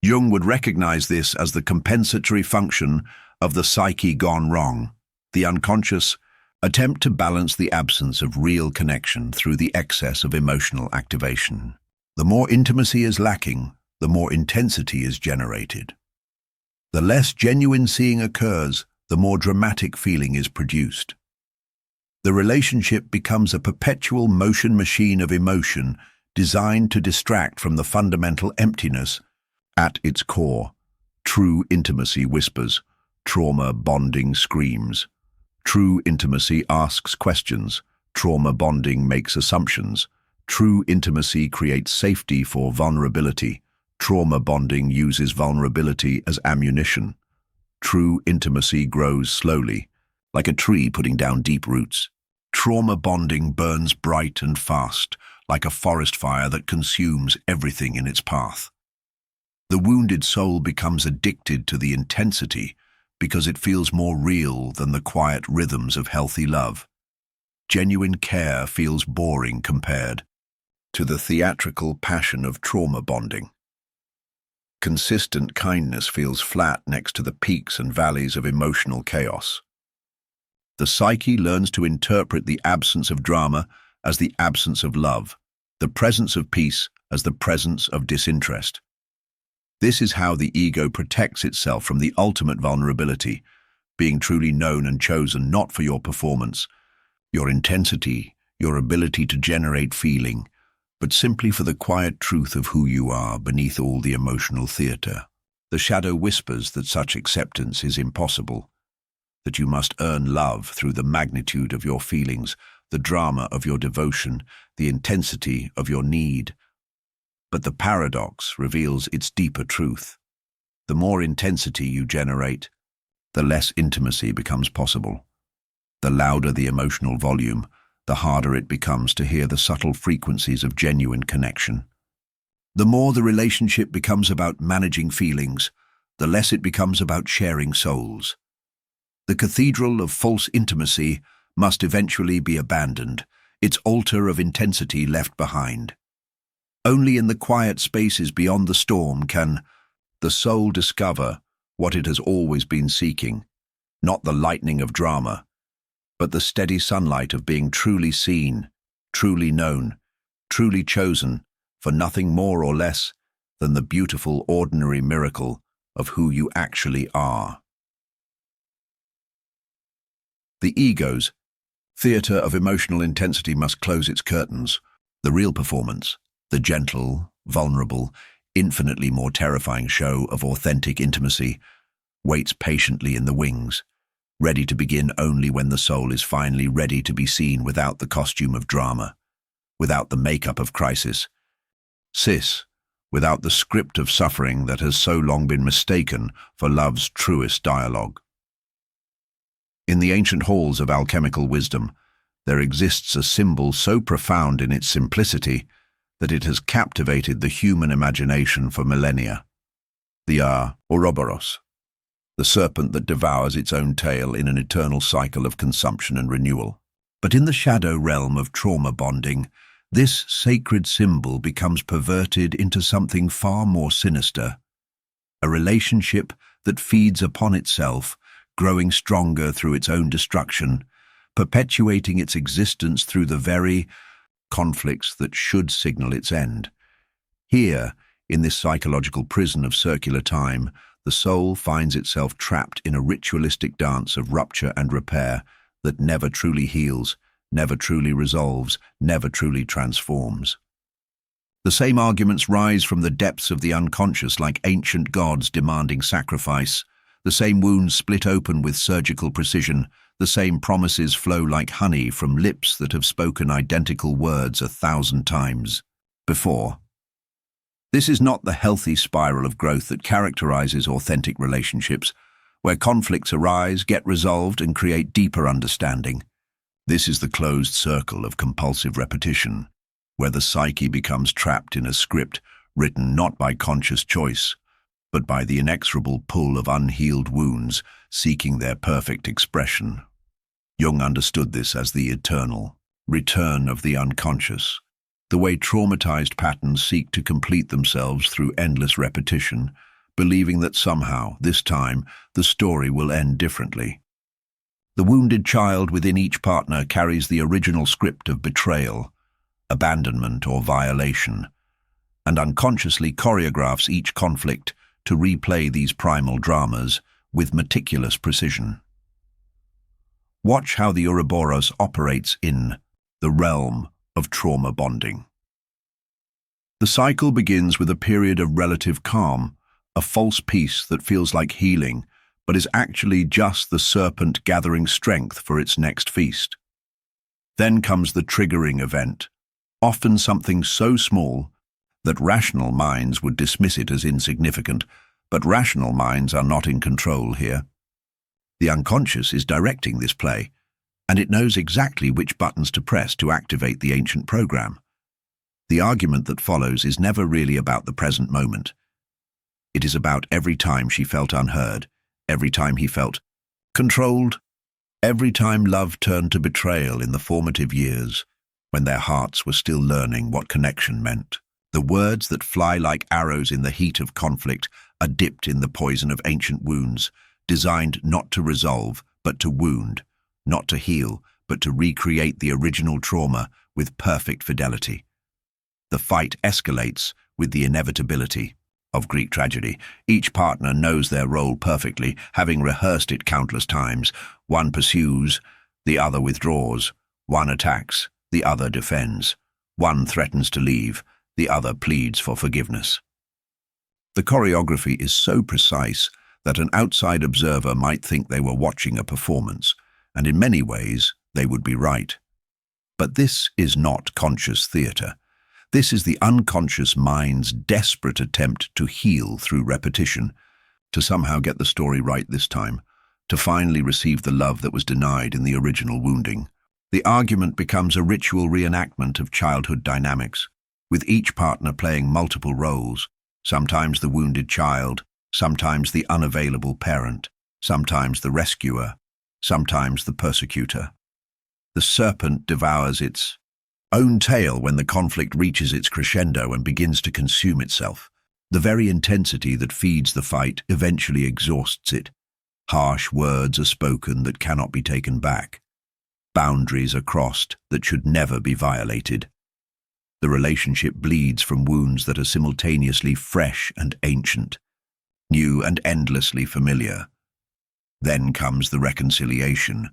Jung would recognize this as the compensatory function of the psyche gone wrong, the unconscious attempt to balance the absence of real connection through the excess of emotional activation. The more intimacy is lacking, the more intensity is generated. The less genuine seeing occurs, the more dramatic feeling is produced. The relationship becomes a perpetual motion machine of emotion designed to distract from the fundamental emptiness at its core. True intimacy whispers, trauma bonding screams. True intimacy asks questions, trauma bonding makes assumptions. True intimacy creates safety for vulnerability. Trauma bonding uses vulnerability as ammunition. True intimacy grows slowly, like a tree putting down deep roots. Trauma bonding burns bright and fast, like a forest fire that consumes everything in its path. The wounded soul becomes addicted to the intensity because it feels more real than the quiet rhythms of healthy love. Genuine care feels boring compared to the theatrical passion of trauma bonding. Consistent kindness feels flat next to the peaks and valleys of emotional chaos. The psyche learns to interpret the absence of drama as the absence of love, the presence of peace as the presence of disinterest. This is how the ego protects itself from the ultimate vulnerability, being truly known and chosen not for your performance, your intensity, your ability to generate feeling, but simply for the quiet truth of who you are beneath all the emotional theater. The shadow whispers that such acceptance is impossible, that you must earn love through the magnitude of your feelings, the drama of your devotion, the intensity of your need. But the paradox reveals its deeper truth. The more intensity you generate, the less intimacy becomes possible. The louder the emotional volume, the harder it becomes to hear the subtle frequencies of genuine connection. The more the relationship becomes about managing feelings, the less it becomes about sharing souls. The cathedral of false intimacy must eventually be abandoned, its altar of intensity left behind. Only in the quiet spaces beyond the storm can the soul discover what it has always been seeking, not the lightning of drama, but the steady sunlight of being truly seen, truly known, truly chosen for nothing more or less than the beautiful ordinary miracle of who you actually are. The ego's theater of emotional intensity must close its curtains. The real performance, the gentle, vulnerable, infinitely more terrifying show of authentic intimacy, waits patiently in the wings, ready to begin only when the soul is finally ready to be seen without the costume of drama, without the makeup of crisis, without the script of suffering that has so long been mistaken for love's truest dialogue. In the ancient halls of alchemical wisdom, there exists a symbol so profound in its simplicity that it has captivated the human imagination for millennia. The Ouroboros, the serpent that devours its own tail in an eternal cycle of consumption and renewal. But in the shadow realm of trauma bonding, this sacred symbol becomes perverted into something far more sinister, a relationship that feeds upon itself, growing stronger through its own destruction, perpetuating its existence through the very conflicts that should signal its end. Here, in this psychological prison of circular time, the soul finds itself trapped in a ritualistic dance of rupture and repair that never truly heals, never truly resolves, never truly transforms. The same arguments rise from the depths of the unconscious like ancient gods demanding sacrifice. The same wounds split open with surgical precision. The same promises flow like honey from lips that have spoken identical words 1,000 times before. This is not the healthy spiral of growth that characterizes authentic relationships, where conflicts arise, get resolved, and create deeper understanding. This is the closed circle of compulsive repetition, where the psyche becomes trapped in a script written not by conscious choice, but by the inexorable pull of unhealed wounds seeking their perfect expression. Jung understood this as the eternal return of the unconscious, the way traumatized patterns seek to complete themselves through endless repetition, believing that somehow, this time, the story will end differently. The wounded child within each partner carries the original script of betrayal, abandonment, or violation, and unconsciously choreographs each conflict to replay these primal dramas with meticulous precision. Watch how the Ouroboros operates in the realm of trauma bonding. The cycle begins with a period of relative calm, a false peace that feels like healing, but is actually just the serpent gathering strength for its next feast. Then comes the triggering event, often something so small that rational minds would dismiss it as insignificant, but rational minds are not in control here. The unconscious is directing this play, and it knows exactly which buttons to press to activate the ancient program. The argument that follows is never really about the present moment. It is about every time she felt unheard, every time he felt controlled, every time love turned to betrayal in the formative years, when their hearts were still learning what connection meant. The words that fly like arrows in the heat of conflict are dipped in the poison of ancient wounds, designed not to resolve, but to wound, not to heal, but to recreate the original trauma with perfect fidelity. The fight escalates with the inevitability of Greek tragedy. Each partner knows their role perfectly, having rehearsed it countless times. One pursues, the other withdraws. One attacks, the other defends. One threatens to leave, the other pleads for forgiveness. The choreography is so precise that an outside observer might think they were watching a performance, and in many ways they would be right. But this is not conscious theatre. This is the unconscious mind's desperate attempt to heal through repetition, to somehow get the story right this time, to finally receive the love that was denied in the original wounding. The argument becomes a ritual reenactment of childhood dynamics, with each partner playing multiple roles, sometimes the wounded child, sometimes the unavailable parent, sometimes the rescuer, sometimes the persecutor. The serpent devours its own tail when the conflict reaches its crescendo and begins to consume itself. The very intensity that feeds the fight eventually exhausts it. Harsh words are spoken that cannot be taken back. Boundaries are crossed that should never be violated. The relationship bleeds from wounds that are simultaneously fresh and ancient, new and endlessly familiar. Then comes the reconciliation,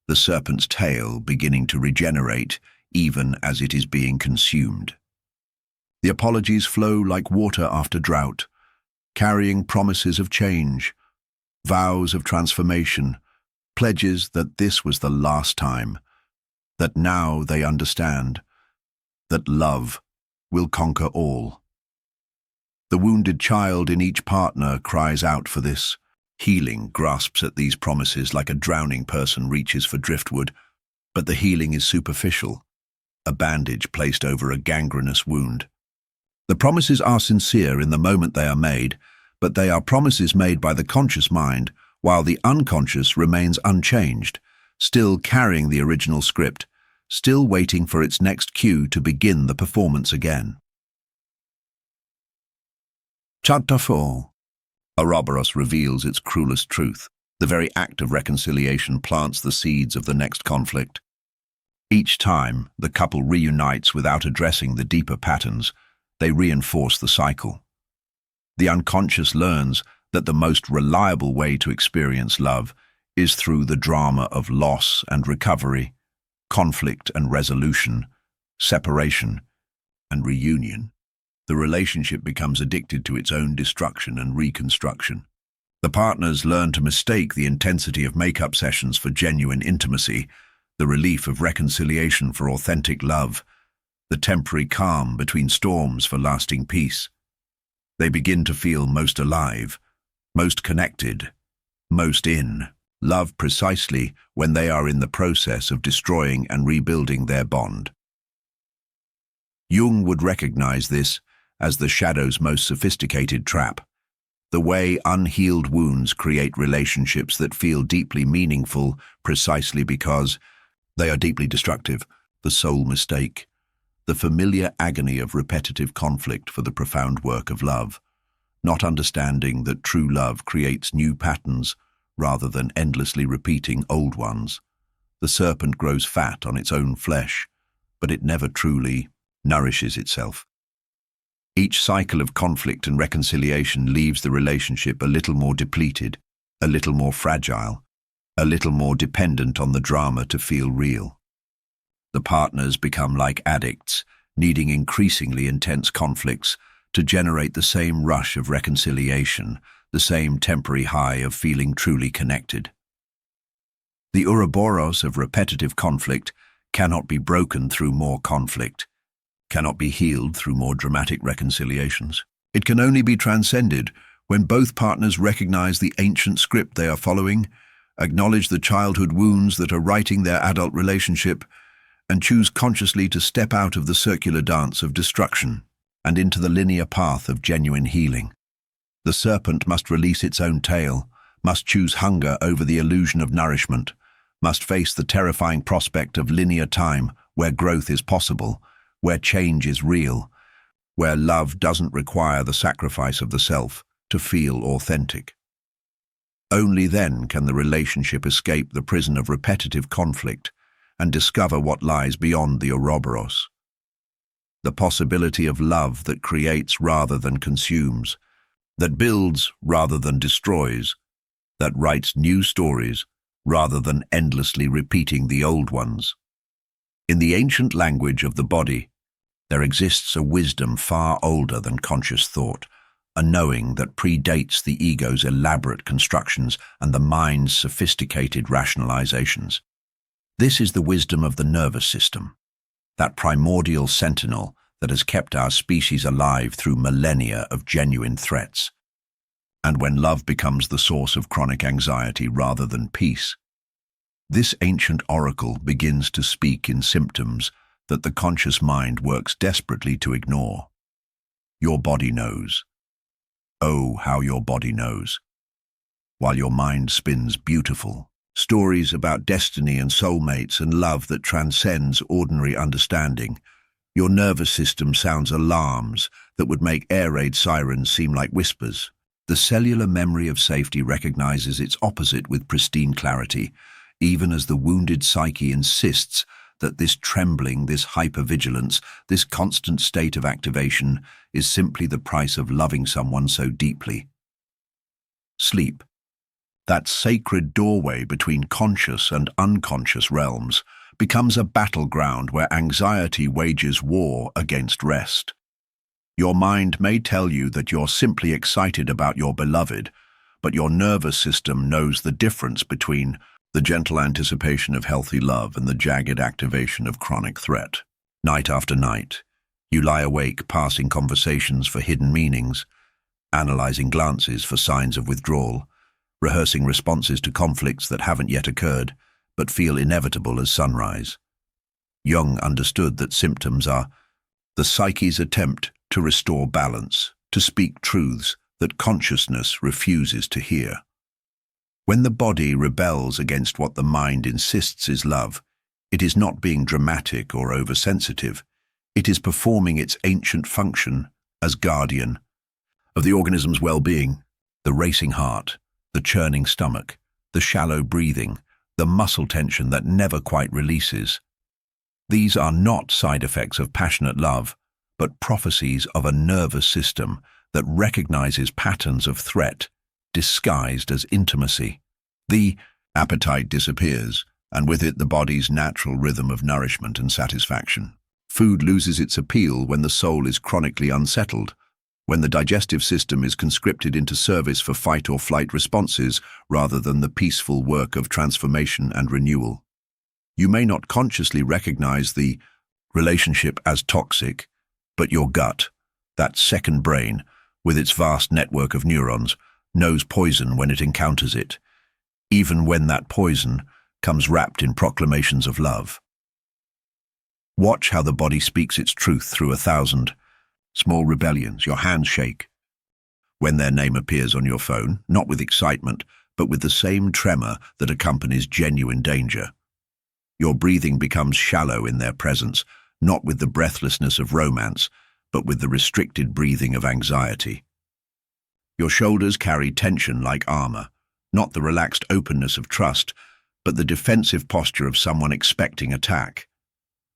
the serpent's tail beginning to regenerate even as it is being consumed. The apologies flow like water after drought, carrying promises of change, vows of transformation, pledges that this was the last time, that now they understand, that love will conquer all. The wounded child in each partner cries out for this. Healing grasps at these promises like a drowning person reaches for driftwood, but the healing is superficial, a bandage placed over a gangrenous wound. The promises are sincere in the moment they are made, but they are promises made by the conscious mind, while the unconscious remains unchanged, still carrying the original script, still waiting for its next cue to begin the performance again. Chapter 4. Ouroboros reveals its cruelest truth. The very act of reconciliation plants the seeds of the next conflict. Each time the couple reunites without addressing the deeper patterns, they reinforce the cycle. The unconscious learns that the most reliable way to experience love is through the drama of loss and recovery, conflict and resolution, separation and reunion. The relationship becomes addicted to its own destruction and reconstruction. The partners learn to mistake the intensity of make-up sessions for genuine intimacy, the relief of reconciliation for authentic love, the temporary calm between storms for lasting peace. They begin to feel most alive, most connected, most in love precisely when they are in the process of destroying and rebuilding their bond. Jung would recognize this as the shadow's most sophisticated trap, the way unhealed wounds create relationships that feel deeply meaningful precisely because they are deeply destructive, the soul mistake, the familiar agony of repetitive conflict for the profound work of love, not understanding that true love creates new patterns rather than endlessly repeating old ones. The serpent grows fat on its own flesh, but it never truly nourishes itself. Each cycle of conflict and reconciliation leaves the relationship a little more depleted, a little more fragile, a little more dependent on the drama to feel real. The partners become like addicts, needing increasingly intense conflicts to generate the same rush of reconciliation, the same temporary high of feeling truly connected. The Ouroboros of repetitive conflict cannot be broken through more conflict, cannot be healed through more dramatic reconciliations. It can only be transcended when both partners recognize the ancient script they are following, acknowledge the childhood wounds that are writing their adult relationship, and choose consciously to step out of the circular dance of destruction and into the linear path of genuine healing. The serpent must release its own tail, must choose hunger over the illusion of nourishment, must face the terrifying prospect of linear time where growth is possible, where change is real, where love doesn't require the sacrifice of the self to feel authentic. Only then can the relationship escape the prison of repetitive conflict and discover what lies beyond the Ouroboros. The possibility of love that creates rather than consumes, that builds rather than destroys, that writes new stories rather than endlessly repeating the old ones. In the ancient language of the body, there exists a wisdom far older than conscious thought, a knowing that predates the ego's elaborate constructions and the mind's sophisticated rationalizations. This is the wisdom of the nervous system, that primordial sentinel that has kept our species alive through millennia of genuine threats. And when love becomes the source of chronic anxiety rather than peace, this ancient oracle begins to speak in symptoms that the conscious mind works desperately to ignore. Your body knows. Oh, how your body knows. While your mind spins beautiful stories about destiny and soulmates and love that transcends ordinary understanding, your nervous system sounds alarms that would make air raid sirens seem like whispers. The cellular memory of safety recognizes its opposite with pristine clarity, even as the wounded psyche insists that this trembling, this hypervigilance, this constant state of activation is simply the price of loving someone so deeply. Sleep, that sacred doorway between conscious and unconscious realms, becomes a battleground where anxiety wages war against rest. Your mind may tell you that you're simply excited about your beloved, but your nervous system knows the difference between the gentle anticipation of healthy love and the jagged activation of chronic threat. Night after night, you lie awake passing conversations for hidden meanings, analyzing glances for signs of withdrawal, rehearsing responses to conflicts that haven't yet occurred, but feel inevitable as sunrise. Jung understood that symptoms are the psyche's attempt to restore balance, to speak truths that consciousness refuses to hear. When the body rebels against what the mind insists is love, it is not being dramatic or oversensitive. It is performing its ancient function as guardian of the organism's well-being, the racing heart, the churning stomach, the shallow breathing, the muscle tension that never quite releases. These are not side effects of passionate love, but prophecies of a nervous system that recognizes patterns of threat disguised as intimacy. The appetite disappears, and with it the body's natural rhythm of nourishment and satisfaction. Food loses its appeal when the soul is chronically unsettled, when the digestive system is conscripted into service for fight or flight responses rather than the peaceful work of transformation and renewal. You may not consciously recognize the relationship as toxic, but your gut, that second brain, with its vast network of neurons, knows poison when it encounters it, even when that poison comes wrapped in proclamations of love. Watch how the body speaks its truth through 1,000 small rebellions. Your hands shake when their name appears on your phone, not with excitement, but with the same tremor that accompanies genuine danger. Your breathing becomes shallow in their presence, not with the breathlessness of romance, but with the restricted breathing of anxiety. Your shoulders carry tension like armor, not the relaxed openness of trust, but the defensive posture of someone expecting attack.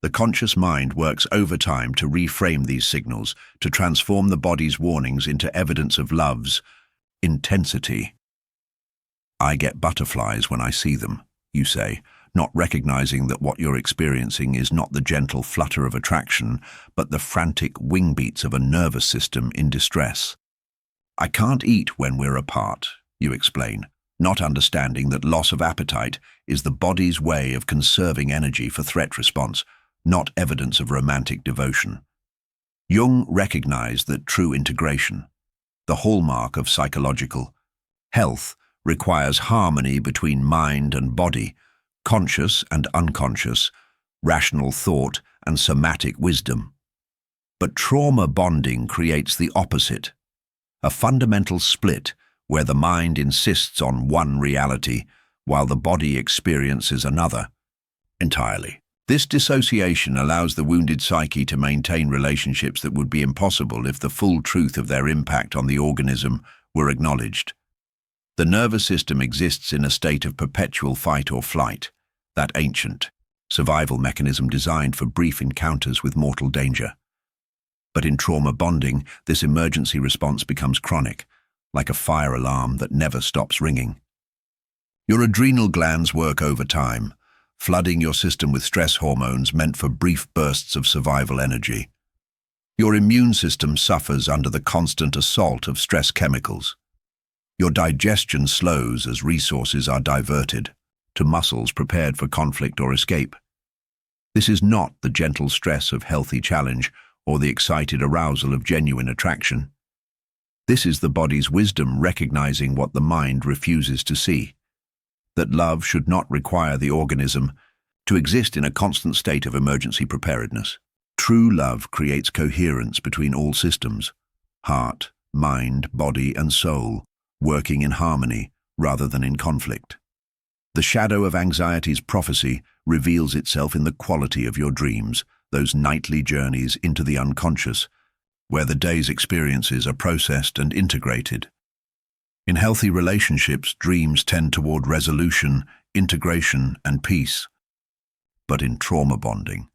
The conscious mind works overtime to reframe these signals, to transform the body's warnings into evidence of love's intensity. I get butterflies when I see them, you say, not recognizing that what you're experiencing is not the gentle flutter of attraction, but the frantic wing beats of a nervous system in distress. I can't eat when we're apart, you explain, not understanding that loss of appetite is the body's way of conserving energy for threat response, not evidence of romantic devotion. Jung recognized that true integration, the hallmark of psychological health, requires harmony between mind and body, conscious and unconscious, rational thought and somatic wisdom. But trauma bonding creates the opposite, a fundamental split where the mind insists on one reality while the body experiences another entirely. This dissociation allows the wounded psyche to maintain relationships that would be impossible if the full truth of their impact on the organism were acknowledged. The nervous system exists in a state of perpetual fight or flight, that ancient, survival mechanism designed for brief encounters with mortal danger. But in trauma bonding, this emergency response becomes chronic, like a fire alarm that never stops ringing. Your adrenal glands work overtime, flooding your system with stress hormones meant for brief bursts of survival energy. Your immune system suffers under the constant assault of stress chemicals. Your digestion slows as resources are diverted to muscles prepared for conflict or escape. This is not the gentle stress of healthy challenge or the excited arousal of genuine attraction. This is the body's wisdom recognizing what the mind refuses to see, that love should not require the organism to exist in a constant state of emergency preparedness. True love creates coherence between all systems, heart, mind, body, and soul, working in harmony rather than in conflict. The shadow of anxiety's prophecy reveals itself in the quality of your dreams, those nightly journeys into the unconscious, where the day's experiences are processed and integrated. In healthy relationships, dreams tend toward resolution, integration, and peace. But in trauma bonding,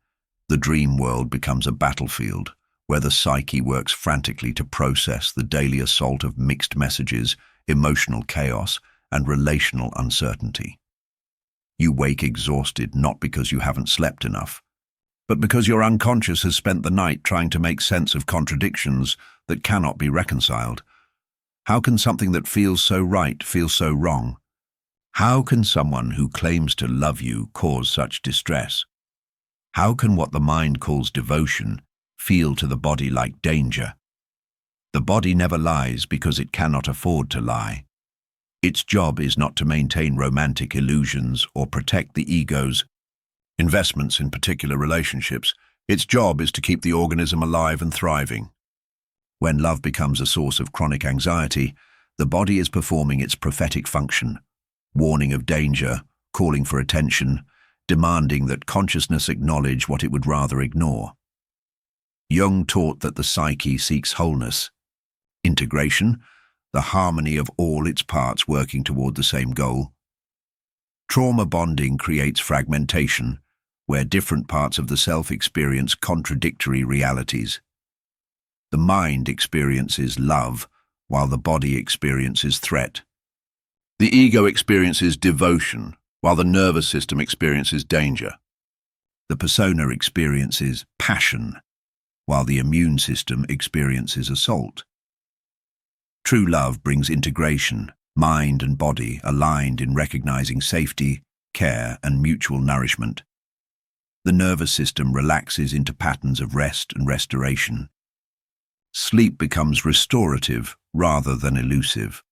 the dream world becomes a battlefield where the psyche works frantically to process the daily assault of mixed messages, emotional chaos, and relational uncertainty. You wake exhausted not because you haven't slept enough, but because your unconscious has spent the night trying to make sense of contradictions that cannot be reconciled. How can something that feels so right feel so wrong? How can someone who claims to love you cause such distress? How can what the mind calls devotion feel to the body like danger? The body never lies because it cannot afford to lie. Its job is not to maintain romantic illusions or protect the ego's investments in particular relationships. Its job is to keep the organism alive and thriving. When love becomes a source of chronic anxiety, the body is performing its prophetic function, warning of danger, calling for attention, demanding that consciousness acknowledge what it would rather ignore. Jung taught that the psyche seeks wholeness, integration, the harmony of all its parts working toward the same goal. Trauma bonding creates fragmentation, where different parts of the self experience contradictory realities. The mind experiences love, while the body experiences threat. The ego experiences devotion, while the nervous system experiences danger. The persona experiences passion, while the immune system experiences assault. True love brings integration, mind and body aligned in recognizing safety, care, and mutual nourishment. The nervous system relaxes into patterns of rest and restoration. Sleep becomes restorative rather than elusive.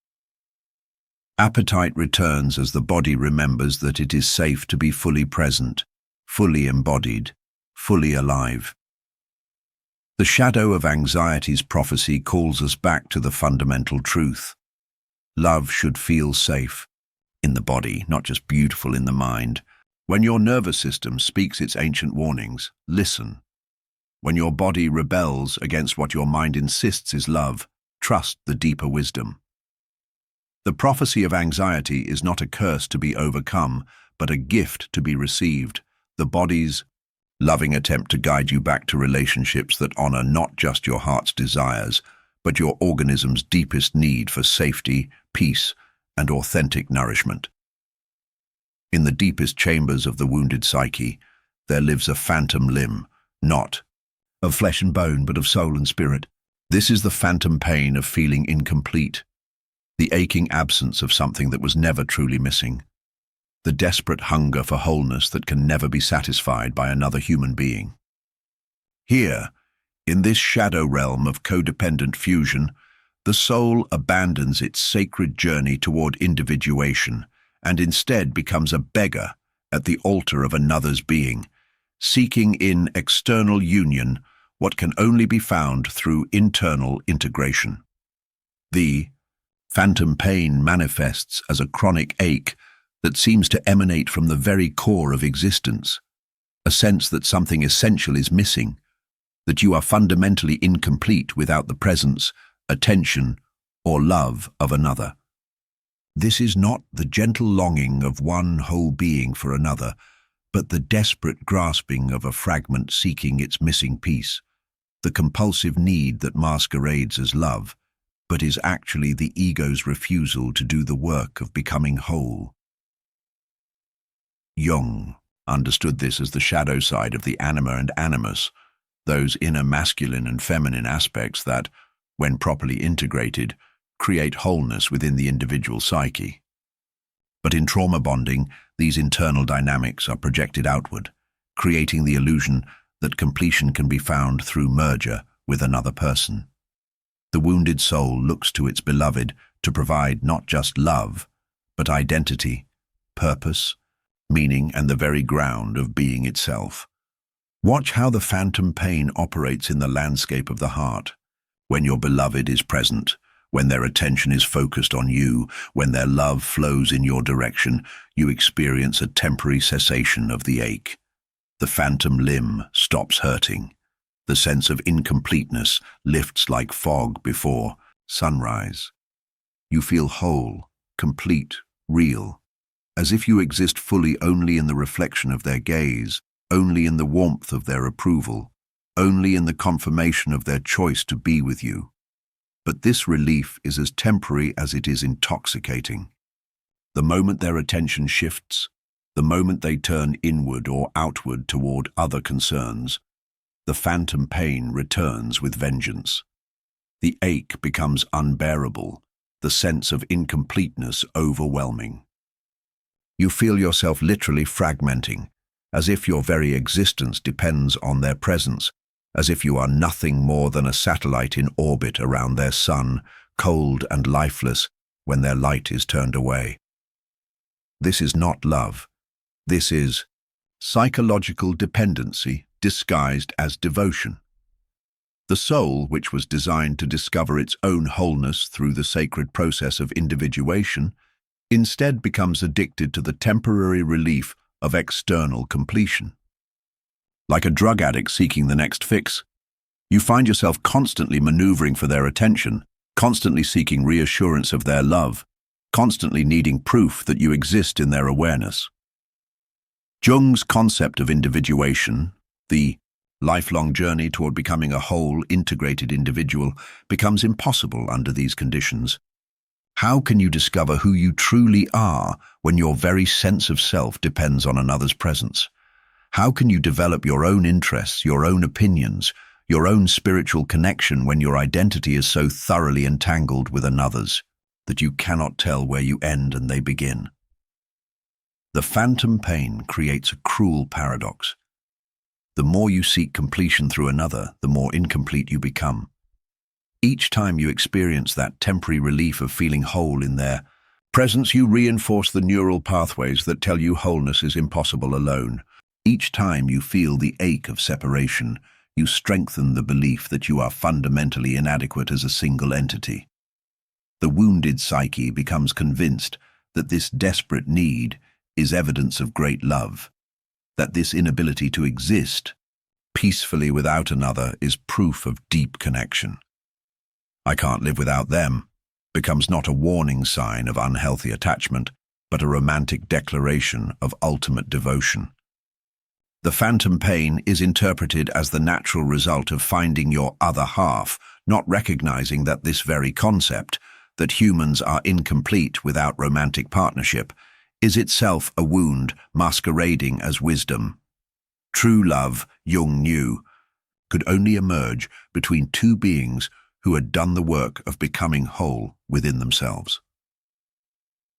Appetite returns as the body remembers that it is safe to be fully present, fully embodied, fully alive. The shadow of anxiety's prophecy calls us back to the fundamental truth. Love should feel safe in the body, not just beautiful in the mind. When your nervous system speaks its ancient warnings, listen. When your body rebels against what your mind insists is love, trust the deeper wisdom. The prophecy of anxiety is not a curse to be overcome, but a gift to be received. The body's loving attempt to guide you back to relationships that honor not just your heart's desires, but your organism's deepest need for safety, peace, and authentic nourishment. In the deepest chambers of the wounded psyche, there lives a phantom limb, not of flesh and bone, but of soul and spirit. This is the phantom pain of feeling incomplete, the aching absence of something that was never truly missing, the desperate hunger for wholeness that can never be satisfied by another human being. Here, in this shadow realm of codependent fusion, the soul abandons its sacred journey toward individuation and instead becomes a beggar at the altar of another's being, seeking in external union what can only be found through internal integration. The phantom pain manifests as a chronic ache that seems to emanate from the very core of existence, a sense that something essential is missing, that you are fundamentally incomplete without the presence, attention, or love of another. This is not the gentle longing of one whole being for another, but the desperate grasping of a fragment seeking its missing piece, the compulsive need that masquerades as love, but is actually the ego's refusal to do the work of becoming whole. Jung understood this as the shadow side of the anima and animus, those inner masculine and feminine aspects that, when properly integrated, create wholeness within the individual psyche. But in trauma bonding, these internal dynamics are projected outward, creating the illusion that completion can be found through merger with another person. The wounded soul looks to its beloved to provide not just love, but identity, purpose, meaning, and the very ground of being itself. Watch how the phantom pain operates in the landscape of the heart. When your beloved is present, when their attention is focused on you, when their love flows in your direction, you experience a temporary cessation of the ache. The phantom limb stops hurting. The sense of incompleteness lifts like fog before sunrise. You feel whole, complete, real, as if you exist fully only in the reflection of their gaze, only in the warmth of their approval, only in the confirmation of their choice to be with you. But this relief is as temporary as it is intoxicating. The moment their attention shifts, the moment they turn inward or outward toward other concerns, the phantom pain returns with vengeance. The ache becomes unbearable, the sense of incompleteness overwhelming. You feel yourself literally fragmenting, as if your very existence depends on their presence, as if you are nothing more than a satellite in orbit around their sun, cold and lifeless when their light is turned away. This is not love. This is psychological dependency disguised as devotion. The soul, which was designed to discover its own wholeness through the sacred process of individuation, instead becomes addicted to the temporary relief of external completion. Like a drug addict seeking the next fix, you find yourself constantly maneuvering for their attention, constantly seeking reassurance of their love, constantly needing proof that you exist in their awareness. Jung's concept of individuation, the lifelong journey toward becoming a whole, integrated individual, becomes impossible under these conditions. How can you discover who you truly are when your very sense of self depends on another's presence? How can you develop your own interests, your own opinions, your own spiritual connection when your identity is so thoroughly entangled with another's that you cannot tell where you end and they begin? The phantom pain creates a cruel paradox. The more you seek completion through another, the more incomplete you become. Each time you experience that temporary relief of feeling whole in their presence, you reinforce the neural pathways that tell you wholeness is impossible alone. Each time you feel the ache of separation, you strengthen the belief that you are fundamentally inadequate as a single entity. The wounded psyche becomes convinced that this desperate need is evidence of great love, that this inability to exist peacefully without another is proof of deep connection. "I can't live without them" becomes not a warning sign of unhealthy attachment, but a romantic declaration of ultimate devotion. The phantom pain is interpreted as the natural result of finding your other half, not recognizing that this very concept, that humans are incomplete without romantic partnership, is itself a wound masquerading as wisdom. True love, Jung knew, could only emerge between two beings who had done the work of becoming whole within themselves.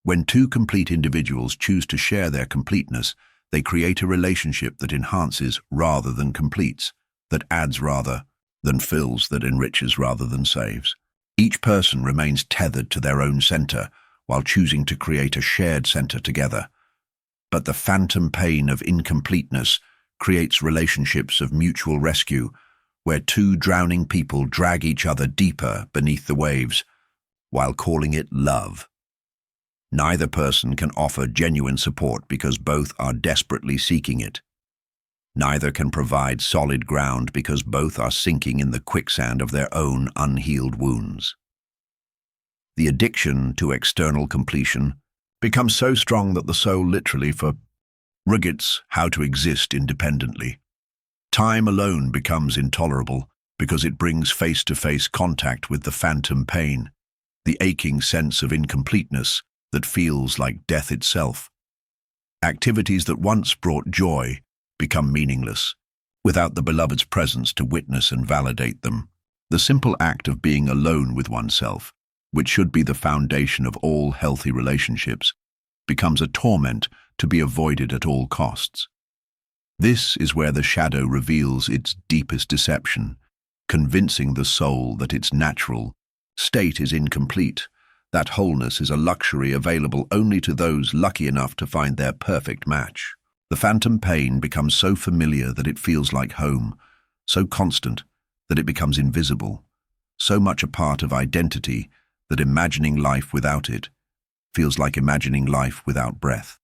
When two complete individuals choose to share their completeness, they create a relationship that enhances rather than completes, that adds rather than fills, that enriches rather than saves. Each person remains tethered to their own center while choosing to create a shared center together. But the phantom pain of incompleteness creates relationships of mutual rescue, where two drowning people drag each other deeper beneath the waves, while calling it love. Neither person can offer genuine support because both are desperately seeking it. Neither can provide solid ground because both are sinking in the quicksand of their own unhealed wounds. The addiction to external completion becomes so strong that the soul literally Ruggets how to exist independently. Time alone becomes intolerable because it brings face-to-face contact with the phantom pain, the aching sense of incompleteness that feels like death itself. Activities that once brought joy become meaningless, without the beloved's presence to witness and validate them. The simple act of being alone with oneself, which should be the foundation of all healthy relationships, becomes a torment to be avoided at all costs. This is where the shadow reveals its deepest deception, convincing the soul that its natural state is incomplete, that wholeness is a luxury available only to those lucky enough to find their perfect match. The phantom pain becomes so familiar that it feels like home, so constant that it becomes invisible, so much a part of identity that imagining life without it feels like imagining life without breath.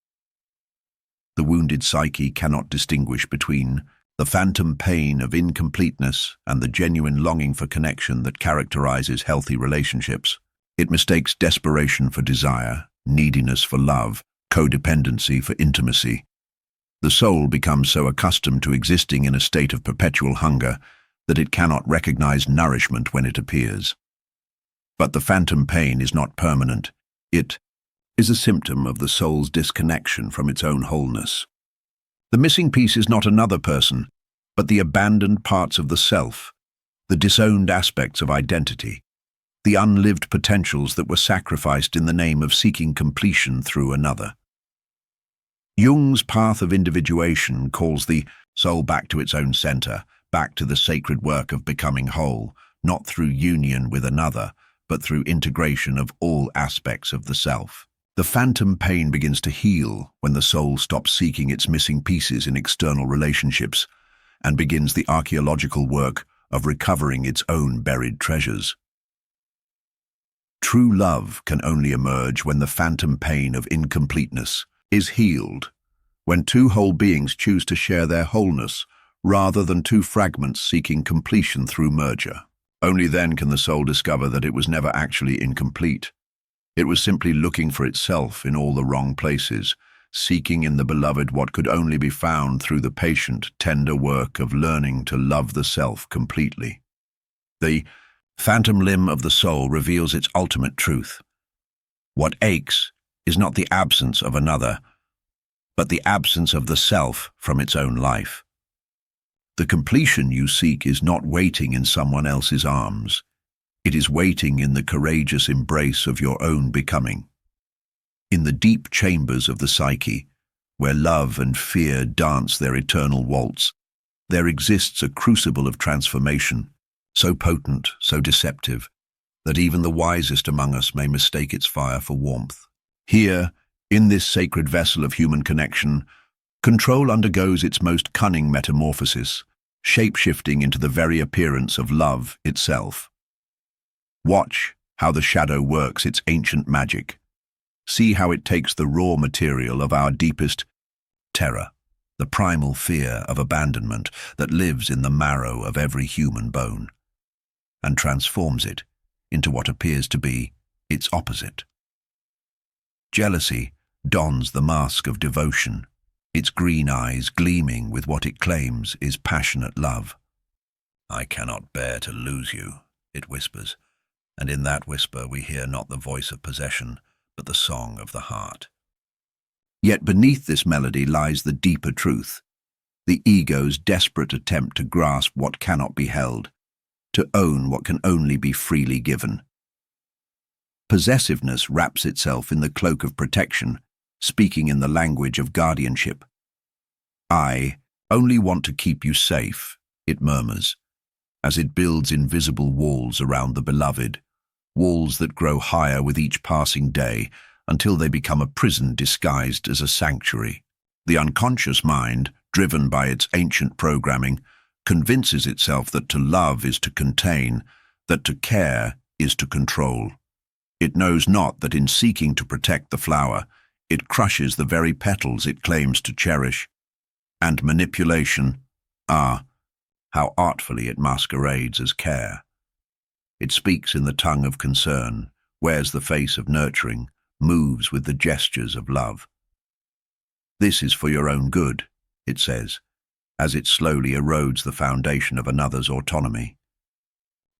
The wounded psyche cannot distinguish between the phantom pain of incompleteness and the genuine longing for connection that characterizes healthy relationships. It mistakes desperation for desire, neediness for love, codependency for intimacy. The soul becomes so accustomed to existing in a state of perpetual hunger that it cannot recognize nourishment when it appears. But the phantom pain is not permanent. It is a symptom of the soul's disconnection from its own wholeness. The missing piece is not another person, but the abandoned parts of the self, the disowned aspects of identity, the unlived potentials that were sacrificed in the name of seeking completion through another. Jung's path of individuation calls the soul back to its own center, back to the sacred work of becoming whole, not through union with another, but through integration of all aspects of the self. The phantom pain begins to heal when the soul stops seeking its missing pieces in external relationships and begins the archaeological work of recovering its own buried treasures. True love can only emerge when the phantom pain of incompleteness is healed, when two whole beings choose to share their wholeness rather than two fragments seeking completion through merger. Only then can the soul discover that it was never actually incomplete. It was simply looking for itself in all the wrong places, seeking in the beloved what could only be found through the patient, tender work of learning to love the self completely. The phantom limb of the soul reveals its ultimate truth. What aches is not the absence of another, but the absence of the self from its own life. The completion you seek is not waiting in someone else's arms. It is waiting in the courageous embrace of your own becoming. In the deep chambers of the psyche, where love and fear dance their eternal waltz, there exists a crucible of transformation, so potent, so deceptive, that even the wisest among us may mistake its fire for warmth. Here, in this sacred vessel of human connection, control undergoes its most cunning metamorphosis, shape-shifting into the very appearance of love itself. Watch how the shadow works its ancient magic. See how it takes the raw material of our deepest terror, the primal fear of abandonment that lives in the marrow of every human bone, and transforms it into what appears to be its opposite. Jealousy dons the mask of devotion, its green eyes gleaming with what it claims is passionate love. "I cannot bear to lose you," it whispers, and in that whisper we hear not the voice of possession, but the song of the heart. Yet beneath this melody lies the deeper truth, the ego's desperate attempt to grasp what cannot be held, to own what can only be freely given. Possessiveness wraps itself in the cloak of protection, speaking in the language of guardianship. "I only want to keep you safe," it murmurs, as it builds invisible walls around the beloved, walls that grow higher with each passing day until they become a prison disguised as a sanctuary. The unconscious mind, driven by its ancient programming, convinces itself that to love is to contain, that to care is to control. It knows not that in seeking to protect the flower, it crushes the very petals it claims to cherish. And manipulation, how artfully it masquerades as care. It speaks in the tongue of concern, wears the face of nurturing, moves with the gestures of love. This is for your own good, it says, as it slowly erodes the foundation of another's autonomy.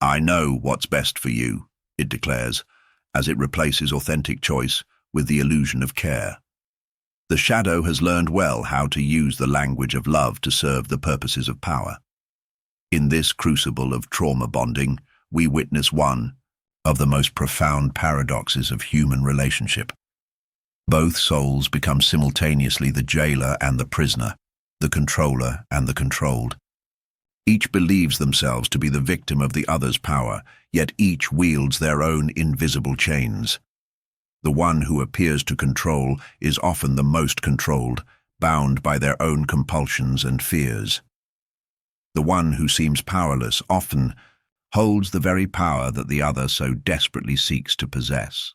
I know what's best for you, it declares, as it replaces authentic choice with the illusion of care. The shadow has learned well how to use the language of love to serve the purposes of power. In this crucible of trauma bonding, we witness one of the most profound paradoxes of human relationship. Both souls become simultaneously the jailer and the prisoner, the controller and the controlled. Each believes themselves to be the victim of the other's power, yet each wields their own invisible chains. The one who appears to control is often the most controlled, bound by their own compulsions and fears. The one who seems powerless often holds the very power that the other so desperately seeks to possess.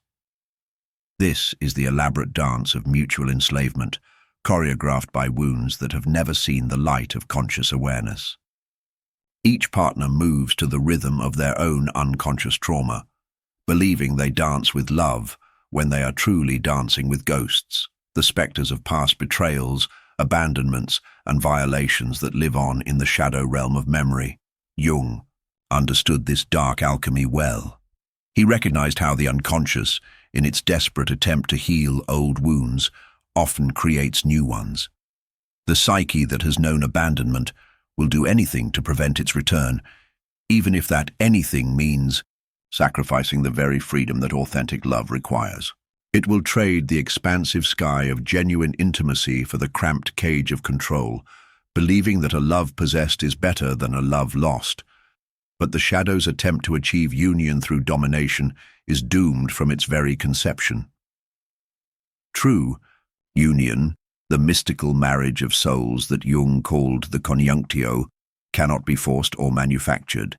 This is the elaborate dance of mutual enslavement, choreographed by wounds that have never seen the light of conscious awareness. Each partner moves to the rhythm of their own unconscious trauma, believing they dance with love when they are truly dancing with ghosts, the specters of past betrayals, abandonments, and violations that live on in the shadow realm of memory. Jung understood this dark alchemy well. He recognized how the unconscious, in its desperate attempt to heal old wounds, often creates new ones. The psyche that has known abandonment will do anything to prevent its return, even if that anything means sacrificing the very freedom that authentic love requires. It will trade the expansive sky of genuine intimacy for the cramped cage of control, believing that a love possessed is better than a love lost. But the shadow's attempt to achieve union through domination is doomed from its very conception. True union, the mystical marriage of souls that Jung called the conjunctio, cannot be forced or manufactured.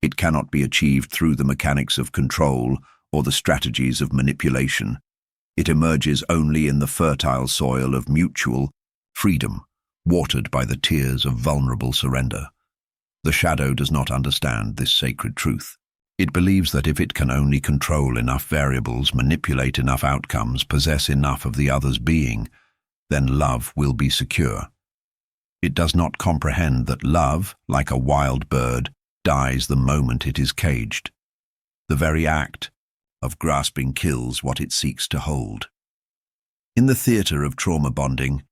It cannot be achieved through the mechanics of control or the strategies of manipulation. It emerges only in the fertile soil of mutual freedom, watered by the tears of vulnerable surrender. The shadow does not understand this sacred truth. It believes that if it can only control enough variables, manipulate enough outcomes, possess enough of the other's being, then love will be secure. It does not comprehend that love, like a wild bird, dies the moment it is caged. The very act of grasping kills what it seeks to hold. In the theater of trauma bonding,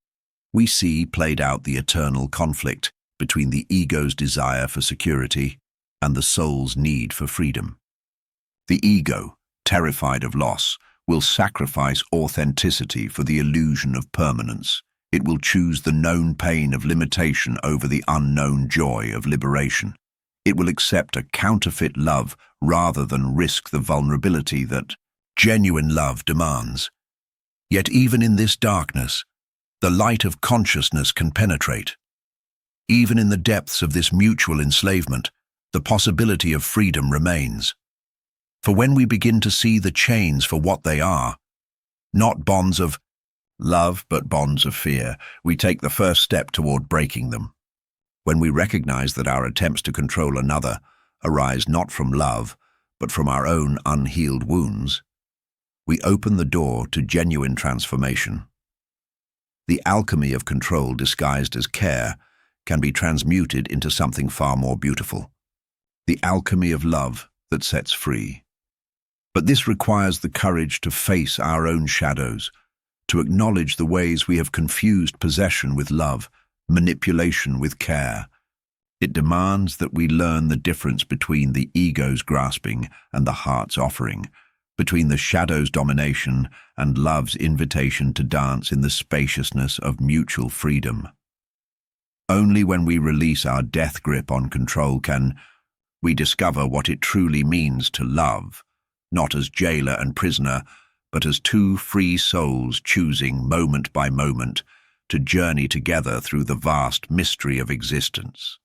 we see played out the eternal conflict between the ego's desire for security and the soul's need for freedom. The ego, terrified of loss, will sacrifice authenticity for the illusion of permanence. It will choose the known pain of limitation over the unknown joy of liberation. It will accept a counterfeit love rather than risk the vulnerability that genuine love demands. Yet even in this darkness, the light of consciousness can penetrate. Even in the depths of this mutual enslavement, the possibility of freedom remains. For when we begin to see the chains for what they are, not bonds of love but bonds of fear, we take the first step toward breaking them. When we recognize that our attempts to control another arise not from love, but from our own unhealed wounds, we open the door to genuine transformation. The alchemy of control disguised as care can be transmuted into something far more beautiful. The alchemy of love that sets free. But this requires the courage to face our own shadows, to acknowledge the ways we have confused possession with love, manipulation with care. It demands that we learn the difference between the ego's grasping and the heart's offering, between the shadow's domination and love's invitation to dance in the spaciousness of mutual freedom. Only when we release our death grip on control can we discover what it truly means to love, not as jailer and prisoner, but as two free souls choosing moment by moment to journey together through the vast mystery of existence.